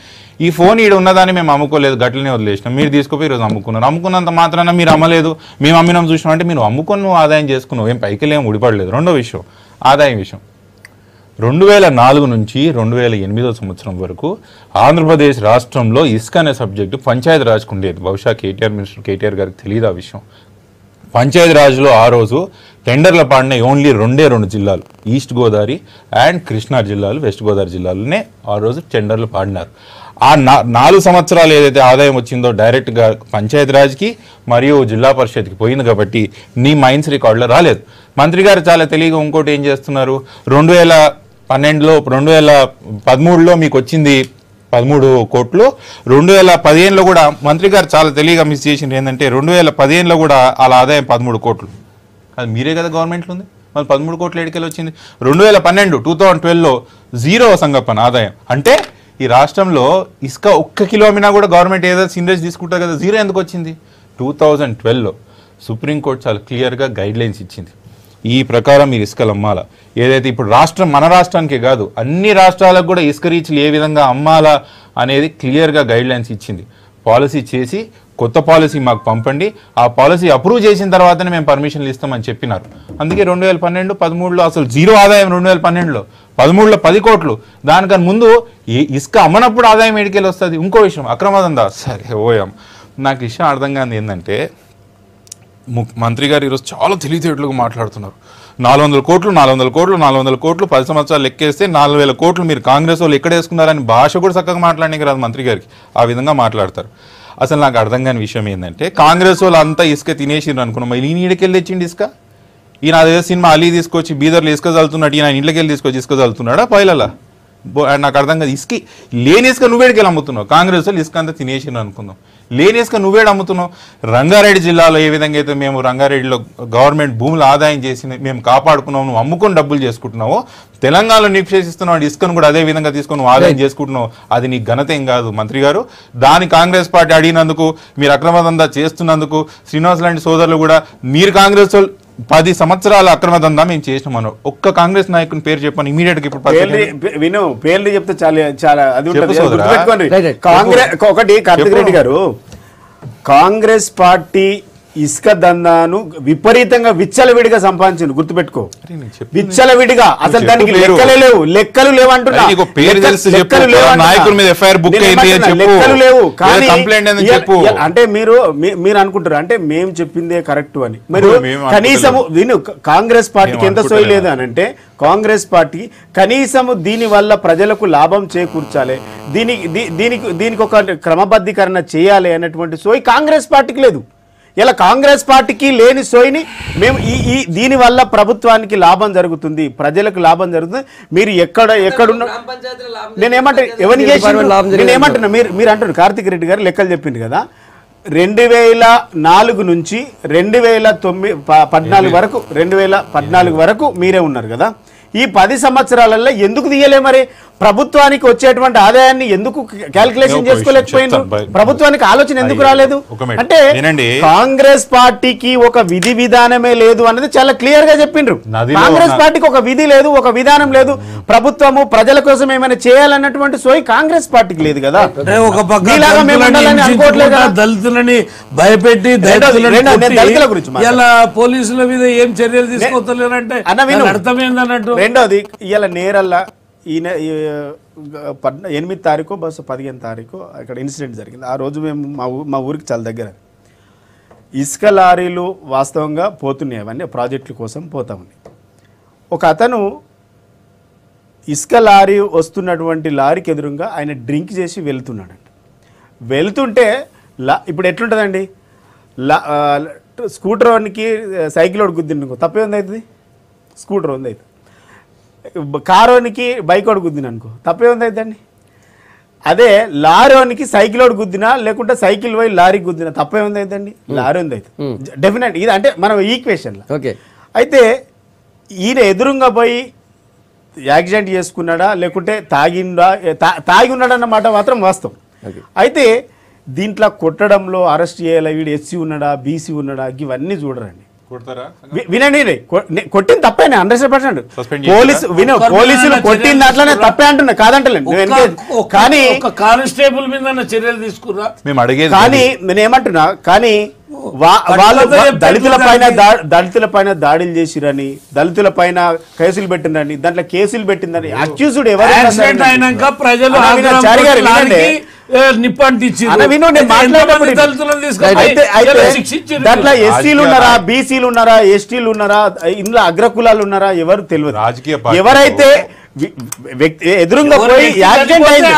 ఈ ఫోన్ ఈడ ఉన్నదాన్ని మేము అమ్ముకోలేదు, గట్లనే వదిలేసినాం, మీరు తీసుకుపోయి ఈరోజు అమ్ముకున్నారు. అమ్ముకున్నంత మాత్రాన మీరు అమ్మలేదు, మేము అమ్మినాం చూసినాం అంటే మీరు అమ్ముకొని నువ్వు ఆదాయం చేసుకున్నావు, ఏం పైకి ఏం ఉడిపడలేదు. రెండో విషయం ఆదాయం విషయం. 2004 నుంచి 2008 సంవత్సరం వరకు ఆంధ్రప్రదేశ్ రాష్ట్రంలో ఇసుక అనే సబ్జెక్టు పంచాయతీ రాజ్కు ఉండేది. బహుశా కేటీఆర్ గారికి తెలియదు ఆ విషయం. పంచాయతీ రాజ్లో ఆ రోజు టెండర్ల పాడిన ఓన్లీ 2 జిల్లాలు, ఈస్ట్ గోదావరి అండ్ కృష్ణా జిల్లాలు, వెస్ట్ గోదావరి జిల్లాలోనే ఆ రోజు టెండర్లు పాడినారు. ఆ 4 సంవత్సరాలు ఏదైతే ఆదాయం వచ్చిందో డైరెక్ట్గా పంచాయతీ రాజ్కి మరియు జిల్లా పరిషత్కి పోయింది కాబట్టి నీ మైన్స్ రికార్డులో రాలేదు. మంత్రి గారు చాలా తెలియగా ఇంకోటి ఏం చేస్తున్నారు, 2013లో మీకు వచ్చింది 13 కోట్లు, 2015లో కూడా మంత్రి గారు చాలా తెలియగా మిస్ చేసింది ఏంటంటే 2015లో కూడా అలా ఆదాయం 13 కోట్లు. అది మీరే కదా గవర్నమెంట్లో ఉంది, మళ్ళీ 13 కోట్లు ఎడికెళ్ళి వచ్చింది. 2012లో 0 సంగప్పన ఆదాయం. అంటే ఈ రాష్ట్రంలో ఇసుక 1 కిలో అమ్మినా కూడా గవర్నమెంట్ ఏదో సిండేజ్ తీసుకుంటారు కదా, 0 ఎందుకు వచ్చింది? 2012లో సుప్రీంకోర్టు చాలా క్లియర్గా గైడ్ లైన్స్ ఇచ్చింది, ఈ ప్రకారం మీరు ఇసుకలు అమ్మాలా. ఏదైతే ఇప్పుడు మన రాష్ట్రానికే కాదు అన్ని రాష్ట్రాలకు కూడా ఇసుక రీచ్లు ఏ విధంగా అమ్మాలా అనేది క్లియర్గా గైడ్ లైన్స్ ఇచ్చింది. పాలసీ చేసి కొత్త పాలసీ మాకు పంపండి, ఆ పాలసీ అప్రూవ్ చేసిన తర్వాతనే మేము పర్మిషన్లు ఇస్తామని చెప్పినారు. అందుకే 2012, 13లో అసలు జీరో ఆదాయం, 2012లో 13లో 10 కోట్లు. దానికన్నా ముందు ఇసుక అమ్మనప్పుడు ఆదాయం ఏడికెళ్ళి వస్తుంది. ఇంకో విషయం అక్రమదందా, సరే ఓయం. నాకు విషయం అర్థం కాదు ఏంటంటే మంత్రి గారు ఈరోజు చాలా తెలివితేటలుగా మాట్లాడుతున్నారు. 400 కోట్లు 400 కోట్లు 400 కోట్లు 10 సంవత్సరాలు లెక్కేస్తే 4000 కోట్లు మీరు కాంగ్రెస్ వాళ్ళు ఎక్కడ వేసుకున్నారని భాష కూడా చక్కగా మాట్లాడడానికి రాదు మంత్రి గారికి. ఆ విధంగా మాట్లాడతారు. అసలు నాకు అర్థం కాని విషయం ఏంటంటే కాంగ్రెస్ వాళ్ళు అంతా ఇసుక తినేసిరు అనుకున్నాం. మరి ఈయన ఇంటికెళ్ళి తెచ్చిండి ఇసుక? ఈయన అదే సినిమా అలీ తీసుకొచ్చి బీదర్లో ఇసుక చల్లుతున్నట్టు ఈయన ఇంట్లోకి వెళ్ళి తీసుకొచ్చి ఇసుక చల్లుతున్నాడా పైలలా? నాకు అర్థం కాదు. ఇసుక లేని ఇసుక నువ్వేడికెళ్ళి అమ్ముతున్నావు? కాంగ్రెస్ వాళ్ళు ఇసుక అంతా తినేసిరు అనుకుందాం. లేని ఇసుక నువ్వేడు అమ్ముతున్నావు? రంగారెడ్డి జిల్లాలో ఏ విధంగా అయితే మేము రంగారెడ్డిలో గవర్నమెంట్ భూములు ఆదాయం చేసి మేము కాపాడుకున్నావు, నువ్వు అమ్ముకొని డబ్బులు చేసుకుంటున్నావు, తెలంగాణలో నిక్షేపిస్తున్నావు ఇసుకను కూడా అదే విధంగా తీసుకొని నువ్వు ఆదాయం చేసుకుంటున్నావు. అది నీ ఘనత ఏం కాదు మంత్రి గారు. దాని కాంగ్రెస్ పార్టీ అడిగినందుకు, మీరు అక్రమదందా చేస్తున్నందుకు శ్రీనివాస్ లాంటి సోదరులు కూడా మీరు కాంగ్రెస్ 10 సంవత్సరాల అక్రమదందా మేము చేసినామన్నారు. ఒక్క కాంగ్రెస్ నాయకుని పేరు చెప్పాను ఇమీడియట్ గా. ఇప్పుడు విను పేర్లు చెప్తే చాలా అది ఉంటుంది. కాంగ్రెస్ ఒకటి కార్తిక్ రెడ్డి గారు, కాంగ్రెస్ పార్టీ ఇసుక దందాను విపరీతంగా విచ్చలవిడిగా సంపాదించింది, గుర్తుపెట్టుకో. విచ్చలవిడిగా అసలు దానికి లెక్కలు లేవు అంటున్నా. అంటే మీరు అనుకుంటారు అంటే మేము చెప్పిందే కరెక్ట్ అని. మీరు కనీసము విను, కాంగ్రెస్ పార్టీకి ఎంత సోయి లేదు అని అంటే కాంగ్రెస్ పార్టీ కనీసము దీని వల్ల ప్రజలకు లాభం చేకూర్చాలి, దీనికి ఒక క్రమబద్ధీకరణ చేయాలి అనేటువంటి సోయి కాంగ్రెస్ పార్టీకి లేదు. ఇలా కాంగ్రెస్ పార్టీకి లేని సోయిని మేము దీని వల్ల ప్రభుత్వానికి లాభం జరుగుతుంది, ప్రజలకు లాభం జరుగుతుంది. మీరు ఎక్కడున్నా నేనేమంటా ఎవరిని నేనేమంటున్నా మీరు అంటున్నారు. కార్తిక్ రెడ్డి గారు లెక్కలు చెప్పింది కదా, 2004 నుంచి 2014 వరకు 2014 వరకు మీరే ఉన్నారు కదా. ఈ 10 సంవత్సరాలలో ఎందుకు తీయలే? మరి ప్రభుత్వానికి వచ్చేటువంటి ఆదాయాన్ని ఎందుకు క్యాల్కులేషన్ చేసుకోలేకపోయింది? ప్రభుత్వానికి ఆలోచన ఎందుకు రాలేదు? అంటే కాంగ్రెస్ పార్టీకి ఒక విధి విధానమే లేదు అనేది చాలా క్లియర్ గా చెప్పిండ్రు. కాంగ్రెస్ పార్టీకి ఒక విధి లేదు, ఒక విధానం లేదు, ప్రభుత్వము ప్రజల కోసం ఏమైనా చేయాలన్నటువంటి సోయి కాంగ్రెస్ పార్టీకి లేదు కదా. ఒక పక్క దళితులని భయపెట్టి దళితుల గురించి ఇలా పోలీసుల మీద ఏం చర్యలు తీసుకోవట్లేరంటే అర్థం ఏందన్నట్టు. రెండోది ఇవాళ నేరల్లా 8 తారీఖు బస్సు 15 తారీఖు అక్కడ ఇన్సిడెంట్ జరిగింది. ఆ రోజు మేము మా ఊరికి చాలా దగ్గర ఇసుక లారీలు వాస్తవంగా పోతున్నాయి, అవన్నీ ప్రాజెక్టుల కోసం పోతా ఉన్నాయి. ఒక అతను ఇసుక లారీ వస్తున్నటువంటి లారీకి ఎదురుగా ఆయన డ్రింక్ చేసి వెళ్తున్నాడంట. వెళ్తుంటే ఇప్పుడు ఎట్లుంటుందండి, స్కూటర్ వానికి సైకిల్ వాడు గుద్దిండు తప్పే ఉంది అవుతుంది, స్కూటర్ ఉంది అవుతుంది. కారోనికి బైక్ వాడు గుద్దిన అనుకో తప్పే ఉంది అవుతుందండి. అదే లారీకి సైకిల్ వాడు గుద్దినా లేకుంటే సైకిల్ పోయి లారీకి గుద్దినా తప్పే ఉంది అవుతుందండి, లారీ ఉంది అవుతుంది డెఫినెట్. ఇది అంటే మనం ఈక్వేషన్లో అయితే ఈయన ఎదురుగా పోయి యాక్సిడెంట్ చేసుకున్నాడా లేకుంటే తాగి ఉన్నాడన్నమాట మాత్రం వాస్తవం. అయితే దీంట్లో కొట్టడంలో అరెస్ట్ చేయాలి, వీడు ఎస్సీ ఉన్నాడా బీసీ ఉన్నాడా ఇవన్నీ చూడరండి. వినండి, కొట్టింది తప్పేనే 100%. పోలీసులు కొట్టిన దాంట్లోనే తప్పే అంటున్నా, కాదంటలేండి. కానీ కానిస్టేబుల్ మీద చర్యలు తీసుకురా మేము అడిగేది. కానీ నేనేమంటున్నా, కానీ వాళ్ళు దళితుల పైన దాడులు చేసిరని, దళితుల పైన కేసులు పెట్టిందని, దాంట్లో కేసులు పెట్టిందని అక్యూజ్డ్ ఎవరు ప్రజలు దాంట్లో ఎస్సీలు ఉన్నారా బీసీలు ఉన్నారా ఎస్టీలు ఉన్నారా ఇందులో అగ్రకులాలు ఉన్నారా ఎవరు తెలియదు. ఎవరైతే ఎదురుగా పోయి యాక్సిడెంట్ అయింది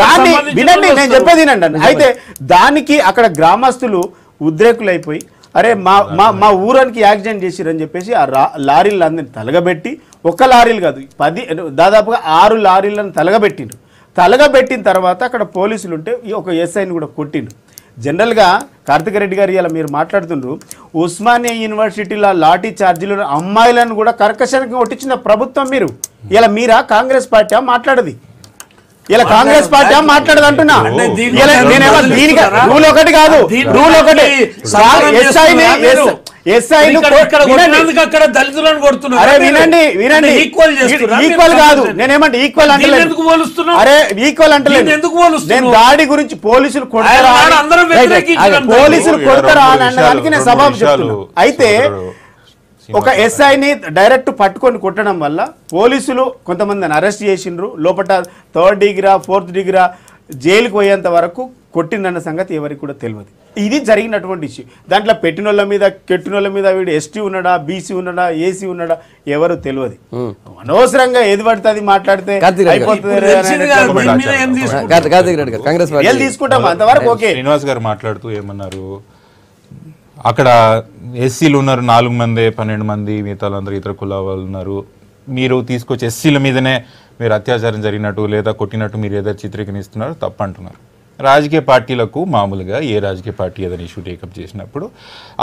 దాన్ని వినండి, నేను చెప్పేది వినండి. అయితే దానికి అక్కడ గ్రామస్తులు ఉద్రేకులైపోయి అరే మా ఊరానికి యాక్సిడెంట్ చేసిరని చెప్పేసి ఆ లారీలు అందరిని తలగబెట్టి, ఒక్క లారీలు కాదు దాదాపుగా 6 లారీలను తలగబెట్టిండ్రు. తలగబెట్టిన తర్వాత అక్కడ పోలీసులు ఉంటే ఒక ఎస్ఐని కూడా కొట్టిండ్రు. జనరల్గా కార్తిక్ రెడ్డి గారు ఇలా మీరు మాట్లాడుతుండ్రు, ఉస్మానియా యూనివర్సిటీలో లాఠీ ఛార్జీలు అమ్మాయిలను కూడా కర్కశంగా కొట్టించిన ప్రభుత్వం మీరు. ఇలా మీరా కాంగ్రెస్ పార్టీ మాట్లాడది? ఇలా కాంగ్రెస్ పార్టీ మాట్లాడదు అంటున్నా. రూల్ ఒకటి కాదు, రూల్ ఒకటి ఎస్ఐలు అక్కడ దళితులను కొడుతున్నారు. అరే వినండి ఈక్వల్ కాదు, నేనేమంటే ఈక్వల్ అంటే అరే ఈక్వల్ అంటే నేను దాడి గురించి పోలీసులు కొడతారా పోలీసులు కొడతారా అని అన్నదానికి నేను సభకు చెప్తున్నా. అయితే ఒక ఎస్ఐని డైరెక్ట్ పట్టుకొని కొట్టడం వల్ల పోలీసులు కొంతమందిని అరెస్ట్ చేసిండ్రు, లోపల 3rd డిగ్రీ 4th డిగ్రీ జైలుకు పోయేంత వరకు కొట్టిందన్న సంగతి ఎవరికి కూడా తెలియదు. ఇది జరిగినటువంటి ఇష్యూ. దాంట్లో పెట్టినోళ్ళ మీద కెట్టినోళ్ళ మీద వీడు ఎస్టీ ఉన్నాడా, బీసీ ఉన్నాడా, ఏసీ ఉన్నాడా ఎవరు తెలియదు. అనవసరంగా ఏది పడితే అది మాట్లాడితే తీసుకుంటాం అంతవరకు ఓకే. శ్రీనివాస్ గారు మాట్లాడుతూ ఏమన్నారు, అక్కడ ఎస్సీలు ఉన్నారు 4 మంది 12 మంది, మిగతా అందరూ ఇతర కుల వాళ్ళు ఉన్నారు, మీరు తీసుకొచ్చి ఎస్సీల మీదనే మీరు అత్యాచారం జరిగినట్టు లేదా కొట్టినట్టు మీరు ఏదో చిత్రీకరిస్తున్నారు, తప్పు అంటున్నారు. రాజకీయ పార్టీలకు మామూలుగా ఏ రాజకీయ పార్టీ ఏదైనా ఇష్యూ టేకప్ చేసినప్పుడు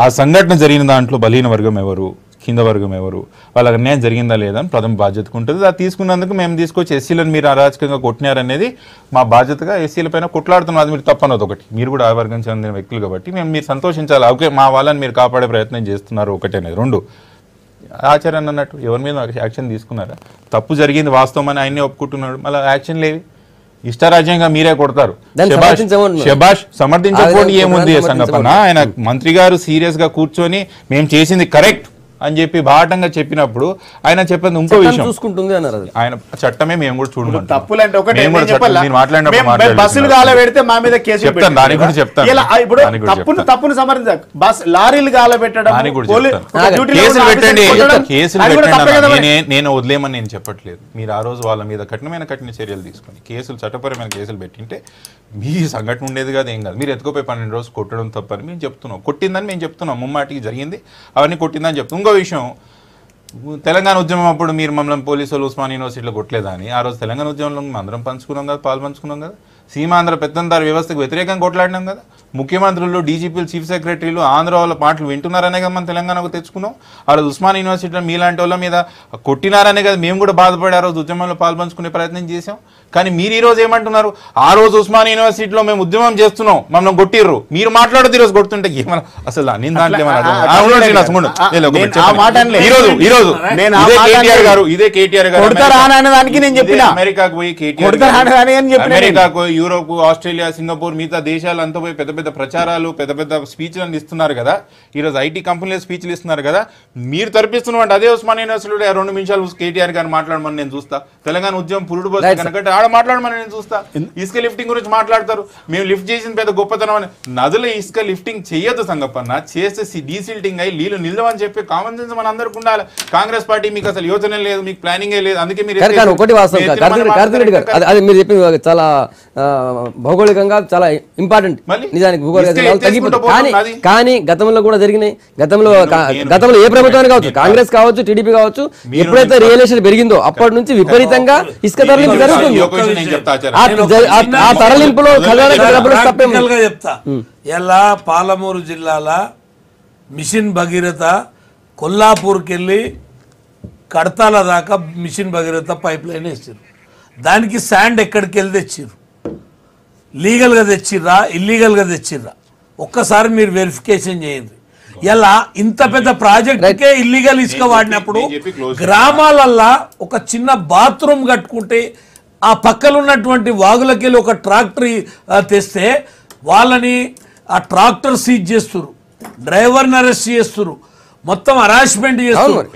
ఆ సంఘటన జరిగిన దాంట్లో బలహీన వర్గం ఎవరు, కింద వర్గం ఎవరు, వాళ్ళకి అన్యాయం జరిగిందా లేదా అని ప్రథమ బాధ్యతగా ఉంటుంది. అది తీసుకున్నందుకు మేము తీసుకొచ్చి ఎస్సీలను మీరు అరాచకంగా కొట్టినారనేది మా బాధ్యతగా ఎస్సీల పైన కొట్లాడుతున్నారు. అది మీరు తప్పనది ఒకటి, మీరు కూడా ఆ వర్గం చెందిన వ్యక్తులు కాబట్టి మేము మీరు సంతోషించాలి, ఓకే మా వాళ్ళని మీరు కాపాడే ప్రయత్నం చేస్తున్నారు ఒకటేనేది. 2 ఆచార్య అన్నట్టు ఎవరి మీద యాక్షన్ తీసుకున్నారా? తప్పు జరిగింది వాస్తవం అని ఆయన్ని ఒప్పుకుంటున్నాడు, మళ్ళీ యాక్షన్ లేవి, ఇష్టరాజ్యంగా మీరే కొడతారు. శబాష్ సమర్థించకపోండి, ఏముంది సంగపన్న. ఆయన మంత్రి గారు సీరియస్ గా కూర్చొని మేము చేసింది కరెక్ట్ అని చెప్పి బాటంగా చెప్పినప్పుడు ఆయన చెప్పేది ఇంకో విషయం చూసుకుంటుంది అన్నారు. ఆయన చట్టమే మేము కూడా చూడమంటాం. తప్పులంటే ఒకటి బస్సులు గాలబెడితే మా మీద కేసు చెప్తాను, దాని గురించి చెప్తాను. ఇప్పుడు తప్పును సమర్థించాలి. లారీలు గాలబెట్టడం, కేసులు పెట్టండి, కేసులు పెట్టండి. నేను వదిలేమని నేను చెప్పట్లేదు. మీరు ఆ రోజు వాళ్ళ మీద కఠిన చర్యలు తీసుకొని కేసులు, చట్టపరమైన కేసులు పెట్టింటే మీ సంఘటన ఉండేది కాదు, ఏం కాదు. మీరు ఎత్తుకోపోయి 12 రోజులు కొట్టడం తప్పని మేము చెప్తున్నాం, కొట్టిందని మేము చెప్తున్నాం, ముమ్మాటికి జరిగింది, అవన్నీ కొట్టిందని చెప్తున్నాం. ఇంకో విషయం, తెలంగాణ ఉద్యమం అప్పుడు మీరు మమ్మల్ని పోలీసులు ఉస్మాన్ యూనివర్సిటీలో కొట్టలేదని, ఆ రోజు తెలంగాణ ఉద్యమంలో అందరం పంచుకున్నాం కదా, పాలు పంచుకున్నాం కదా, సీమాంధ్ర పెత్తందారి వ్యవస్థకు వ్యతిరేకంగా కొట్లాడినాం కదా, ముఖ్యమంత్రులు, డీజీపీలు, చీఫ్ సెక్రటరీలు ఆంధ్ర వాళ్ళ మాటలు వింటున్నారనే కదా మనం తెలంగాణకు తెచ్చుకున్నాం. ఆ రోజు ఉస్మాన్ యూనివర్సిటీలో మీలాంటి వాళ్ళ మీద కొట్టినారనే కదా మేము కూడా బాధపడి ఆ రోజు ఉద్యమంలో పాల్పంచుకునే ప్రయత్నం చేసాం. కానీ మీరు ఈ రోజు ఏమంటున్నారు, ఆ రోజు ఉస్మాన్ యూనివర్సిటీలో మేము ఉద్యమం చేస్తున్నాం, మమ్మల్ని కొట్టిర్రు, మీరు మాట్లాడదు ఈరోజు కొడుతుంటే ఏమన్నా అసలు దాంట్లో ఇదే కేటీఆర్ గారు అమెరికాకు పోయి అమెరికాకు, యూరోప్, ఆస్ట్రేలియా, సింగపూర్ మిగతా దేశాలంతా పోయి పెద్ద పెద్ద ప్రచారాలు, పెద్ద పెద్ద స్పీచ్లను ఇస్తున్నారు కదా. ఈరోజు ఐటీ కంపెనీలు స్పీచ్లు ఇస్తున్నారు కదా, మీరు తరపిస్తున్నట్టు అదే ఉస్మాన్ యూనివర్సిటీలో 2 నిమిషాలు కేటీఆర్ గారు మాట్లాడమని నేను చూస్తా. తెలంగాణ ఉద్యమం పురుడు బస్సు కనుక ఆడ మాట్లాడమని నేను చూస్తా. ఇసుక లిఫ్టింగ్ గురించి మాట్లాడతారు, మేము లిఫ్ట్ చేసిన పెద్ద గొప్పతనం అని. నదుల ఇసుక లిఫ్టింగ్ చేయొద్దు సంగప్పన్న, చేస్తే డీసిల్టింగ్ అయ్యి నీళ్లు నిల్వని చెప్పి కామన్ సెన్స్ మన అందరికి ఉండాలి. కాంగ్రెస్ పార్టీ మీకు అసలు యోచన లేదు, మీకు ప్లానింగ్ లేదు, అందుకే మీరు ఒకటి వాస్తవం అది మీరు చెప్పింది చాలా భౌగోళికంగా చాలా ఇంపార్టెంట్ నిజానికి భూగోళిక. కానీ గతంలో కూడా జరిగినాయి, గతంలో ఏ ప్రభుత్వానికి కావచ్చు, కాంగ్రెస్ కావచ్చు, టీడీపీ కావచ్చు, ఎప్పుడైతే రియలైజేషన్ పెరిగిందో అప్పటి నుంచి విపరీతంగా ఇసుక తరలింపు జరుగుతుంది. ఆ తరలింపులో చెప్తా, ఎలా పాలమూరు జిల్లాల మిషన్ భగీరథ కొల్లాపూర్కి వెళ్ళి కడతాల దాకా మిషన్ భగీరథ పైప్ లైన్ వేసారు. దానికి శాండ్ ఎక్కడికి వెళ్ళి తెచ్చిర్రు, లీగల్గా తెచ్చిర్రా, ఇల్లీగల్గా తెచ్చిర్రా, ఒక్కసారి మీరు వెరిఫికేషన్ చేయండి. ఇలా ఇంత పెద్ద ప్రాజెక్టుకే ఇల్లీగల్ ఇసుక వాడినప్పుడు గ్రామాలల్లా ఒక చిన్న బాత్రూమ్ కట్టుకుంటే ఆ పక్కన ఉన్నటువంటి వాగులకి వెళ్ళి ఒక ట్రాక్టర్ తెస్తే వాళ్ళని ఆ ట్రాక్టర్ సీజ్ చేస్తున్నారు, డ్రైవర్ని అరెస్ట్ చేస్తున్నారు, మొత్తం హరాస్మెంట్ చేస్తున్నారు.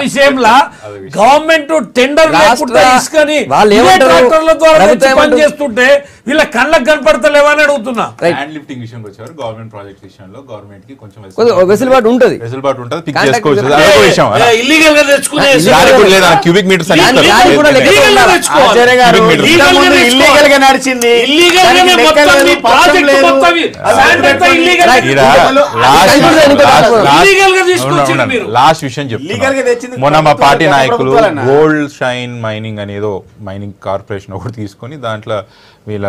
విషయంలో గవర్నమెంట్ టెండర్ లేకుండా ఇసుకని ట్రాక్టర్ల ద్వారా పని చేస్తుంటే వీళ్ళ కళ్ళకు కనపడతలేవని అడుగుతున్నా. వెసులుబాటు ఉంటుంది, ఇల్లీగల్ గా తెచ్చుకునే నడిచింది, లాస్ట్ విషయం చెప్తున్నా. మొన్న మా పార్టీ నాయకులు గోల్డ్ షైన్ మైనింగ్ అనేదో మైనింగ్ కార్పొరేషన్ ఒకటి తీసుకొని దాంట్లో వీళ్ళ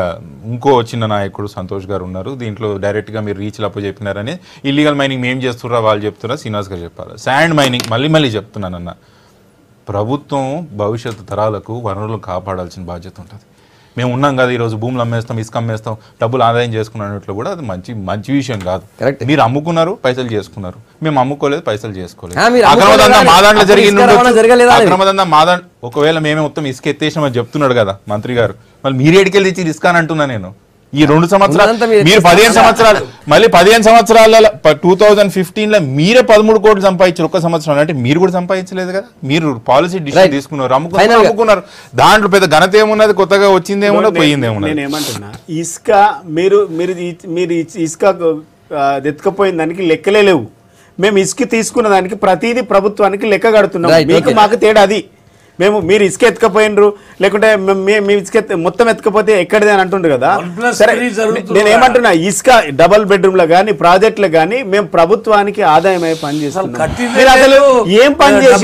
ఇంకో చిన్న నాయకుడు సంతోష్ గారు ఉన్నారు, దీంట్లో డైరెక్ట్గా మీరు రీచ్లు అప్పు చెప్పినారని ఇల్లీగల్ మైనింగ్ మేము చేస్తున్నా వాళ్ళు చెప్తున్నా, శ్రీనివాస్ గారు చెప్పాలి. శాండ్ మైనింగ్ మళ్ళీ చెప్తున్నానన్న, ప్రభుత్వం భవిష్యత్తు తరాలకు వనరులను కాపాడాల్సిన బాధ్యత ఉంటుంది. మేము ఉన్నాం కదా ఈరోజు భూములు అమ్మేస్తాం, ఇసుక అమ్మేస్తాం, డబ్బులు ఆదాయం చేసుకున్నట్లు కూడా అది మంచి విషయం కాదు. మీరు అమ్ముకున్నారు, పైసలు చేసుకున్నారు, మేము అమ్ముకోలేదు, పైసలు చేసుకోలేదు. అక్రమదంతా మా దాంట్లో అక్రమదంతా మా దాంట్లో ఒకవేళ మేమే మొత్తం ఇసుక ఎత్తేసినామని చెప్తున్నాడు కదా మంత్రి గారు, మళ్ళీ మీరు ఎడికెళ్ళి ఇచ్చి ఇసుక అని అంటున్నా నేను. ఈ 2 సంవత్సరాలు మీరు 15 సంవత్సరాలు మళ్ళీ 15 సంవత్సరాల 2015లో మీరే 13 కోట్లు సంపాదించారు ఒక్క సంవత్సరం. అంటే మీరు కూడా సంపాదించలేదు కదా, మీరు పాలసీ డిసిషన్ తీసుకున్నారు, అమ్ముకున్నారు. దాంట్లో పెద్ద ఘనత ఏమున్నది, కొత్తగా వచ్చింది ఏమున్నది, పోయింది ఏమున్నది. నేను ఏమంటున్నా, ఇసుక మీరు ఇసుక ఎత్తుకపోయిన దానికి లెక్కలే లేవు. మేము ఇసుక తీసుకున్న దానికి ప్రతిదీ ప్రభుత్వానికి లెక్క కడుతున్నాం. మీకు మాకు తేడా అది. మీరు ఇసుక ఎత్తుకపోయినరు, లేకుంటే మీ ఇసుక మొత్తం ఎత్తుకపోతే ఎక్కడిది అని అంటుండ్రు కదా. సరే, నేను ఏమంటున్నా, ఇసుక డబల్ బెడ్రూమ్లో కానీ ప్రాజెక్టులు కానీ మేము ప్రభుత్వానికి ఆదాయం అయ్యే పని చేస్తున్నాం. అసలు ఏం పని చేసి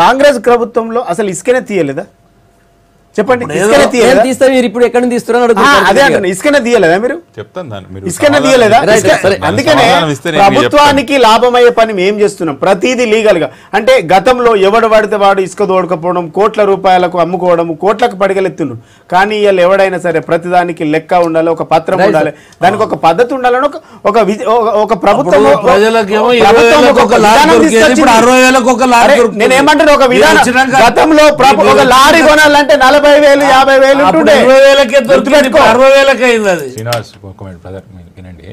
కాంగ్రెస్ ప్రభుత్వంలో అసలు ఇసుకనే తీయలేదా చెప్పండి? ఇప్పుడు ఎక్కడ తీస్తున్నారు? అదే అంటున్నా, ఇసుకనే తీయలేదా మీరు? చెప్తాను, ఇసుకనే తీయలేదా? అందుకనే ప్రభుత్వానికి లాభమయ్యే పని మేము చేస్తున్నాం, ప్రతిదీ లీగల్ గా. అంటే గతంలో ఎవడు పడితే వాడు ఇసుక తోడుకపోవడం, కోట్ల రూపాయలకు అమ్ముకోవడం, కోట్లకు పడిగలెత్తున్నారు. కానీ ఇవాళ ఎవడైనా సరే ప్రతిదానికి లెక్క ఉండాలి, ఒక పత్రం ఉండాలి, దానికి ఒక పద్ధతి ఉండాలని ఒక ప్రభుత్వం నేనేమంటాను, ఒక విధానం. గతంలో ఒక లారీ కొనాలంటే 40,000 50,000 ఉంటుండే, 60,000 అయింది అది. శ్రీనివాస్ వినండి,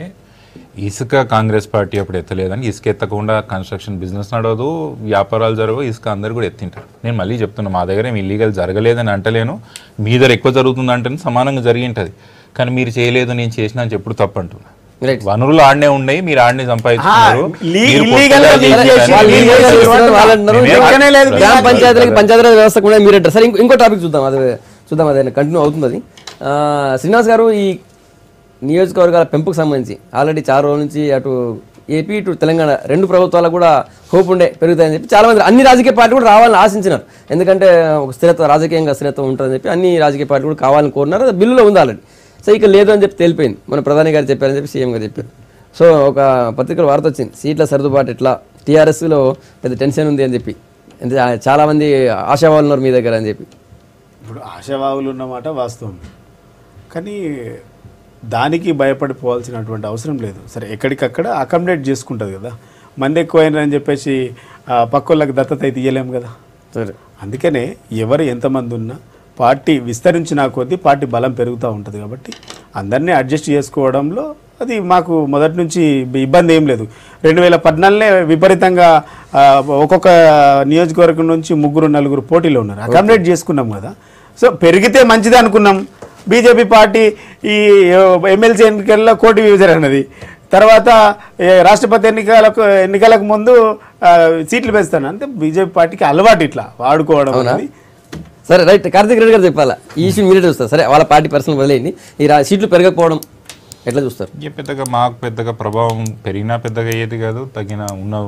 ఇసుక కాంగ్రెస్ పార్టీ అప్పుడు ఎత్తలేదని ఇసుక ఎత్తకుండా కన్స్ట్రక్షన్ బిజినెస్ నడవదు, వ్యాపారాలు జరగవు, ఇసుక అందరు కూడా ఎత్తింటారు. నేను మళ్ళీ చెప్తున్నా, మా దగ్గర ఏమి ఇల్లీగల్ జరగలేదని అంటలేను, మీ దగ్గర ఎక్కువ జరుగుతుంది అంటే సమానంగా జరిగి ఉంటుంది. కానీ మీరు చేయలేదు, నేను చేసిన అని ఎప్పుడు తప్పు అంటున్నా. వనరులు ఆడనే ఉన్నాయి, మీరు ఆడనే సంపాదించుకున్నారు. గ్రామ పంచాయతీలకి పంచాయతీరాజ్ వ్యవస్థ కూడా మీరంటారు. సరే, ఇంకో టాపిక్ చూద్దాం, అదే కంటిన్యూ అవుతుంది అది. శ్రీనివాస్ గారు, ఈ నియోజకవర్గాల పెంపుకు సంబంధించి ఆల్రెడీ చాలా రోజుల నుంచి అటు ఏపీ ఇటు తెలంగాణ 2 ప్రభుత్వాలకు కూడా హోప్ ఉండే పెరుగుతాయని చెప్పి చాలా మంది అన్ని రాజకీయ పార్టీలు కూడా రావాలని ఆశించినారు. ఎందుకంటే ఒక స్థిరత్వం, రాజకీయంగా స్థిరత్వం ఉంటుందని చెప్పి అన్ని రాజకీయ పార్టీలు కూడా కావాలని కోరినారు. అది బిల్లులో ఉంది ఆల్రెడీ. సో ఇక లేదు అని చెప్పి తేలిపోయింది, మన ప్రధాని గారు చెప్పారని చెప్పి సీఎం గారు చెప్పారు. సో ఒక పత్రికలో వార్త వచ్చింది, సీట్ల సర్దుబాటు ఎట్లా, టీఆర్ఎస్లో పెద్ద టెన్షన్ ఉంది అని చెప్పి, చాలామంది ఆశావాళ్ళు ఉన్నారు మీ దగ్గర అని చెప్పి. ఇప్పుడు ఆశావాహులు ఉన్నమాట వాస్తవం, కానీ దానికి భయపడిపోవాల్సినటువంటి అవసరం లేదు. సరే, ఎక్కడికక్కడ అకామిడేట్ చేసుకుంటుంది కదా. మంది ఎక్కువైనారని చెప్పేసి పక్కోళ్ళకి దత్తత అయితే ఇయ్యలేము కదా. సరే, అందుకనే ఎవరు ఎంతమంది ఉన్నా పార్టీ విస్తరించిన కొద్దీ పార్టీ బలం పెరుగుతూ ఉంటుంది. కాబట్టి అందరినీ అడ్జస్ట్ చేసుకోవడంలో అది మాకు మొదటి నుంచి ఇబ్బంది ఏం లేదు. 2014 విపరీతంగా ఒక్కొక్క నియోజకవర్గం నుంచి 3 4 పోటీలో ఉన్నారు, అకామిడేట్ చేసుకున్నాం కదా. సో పెరిగితే మంచిది అనుకున్నాం. బీజేపీ పార్టీ ఈ ఎమ్మెల్సీ ఎన్నికల్లో కోటి విభజన అన్నది, తర్వాత రాష్ట్రపతి ఎన్నికలకు ముందు సీట్లు పెంచుతాను, అంటే బీజేపీ పార్టీకి అలవాటు ఇట్లా వాడుకోవడం అనేది. సరే, రైట్. కార్తిక్ రెడ్డి గారు చెప్పాలా ఈ ఇష్యూ మీరే చూస్తారు. సరే, వాళ్ళ పార్టీ పర్సనల్ వదిలేయండి, ఈ సీట్లు పెరగకపోవడం ఎట్లా చూస్తారు? మాకు పెద్దగా ప్రభావం పెరిగినా పెద్దగా అయ్యేది కాదు, తగ్గిన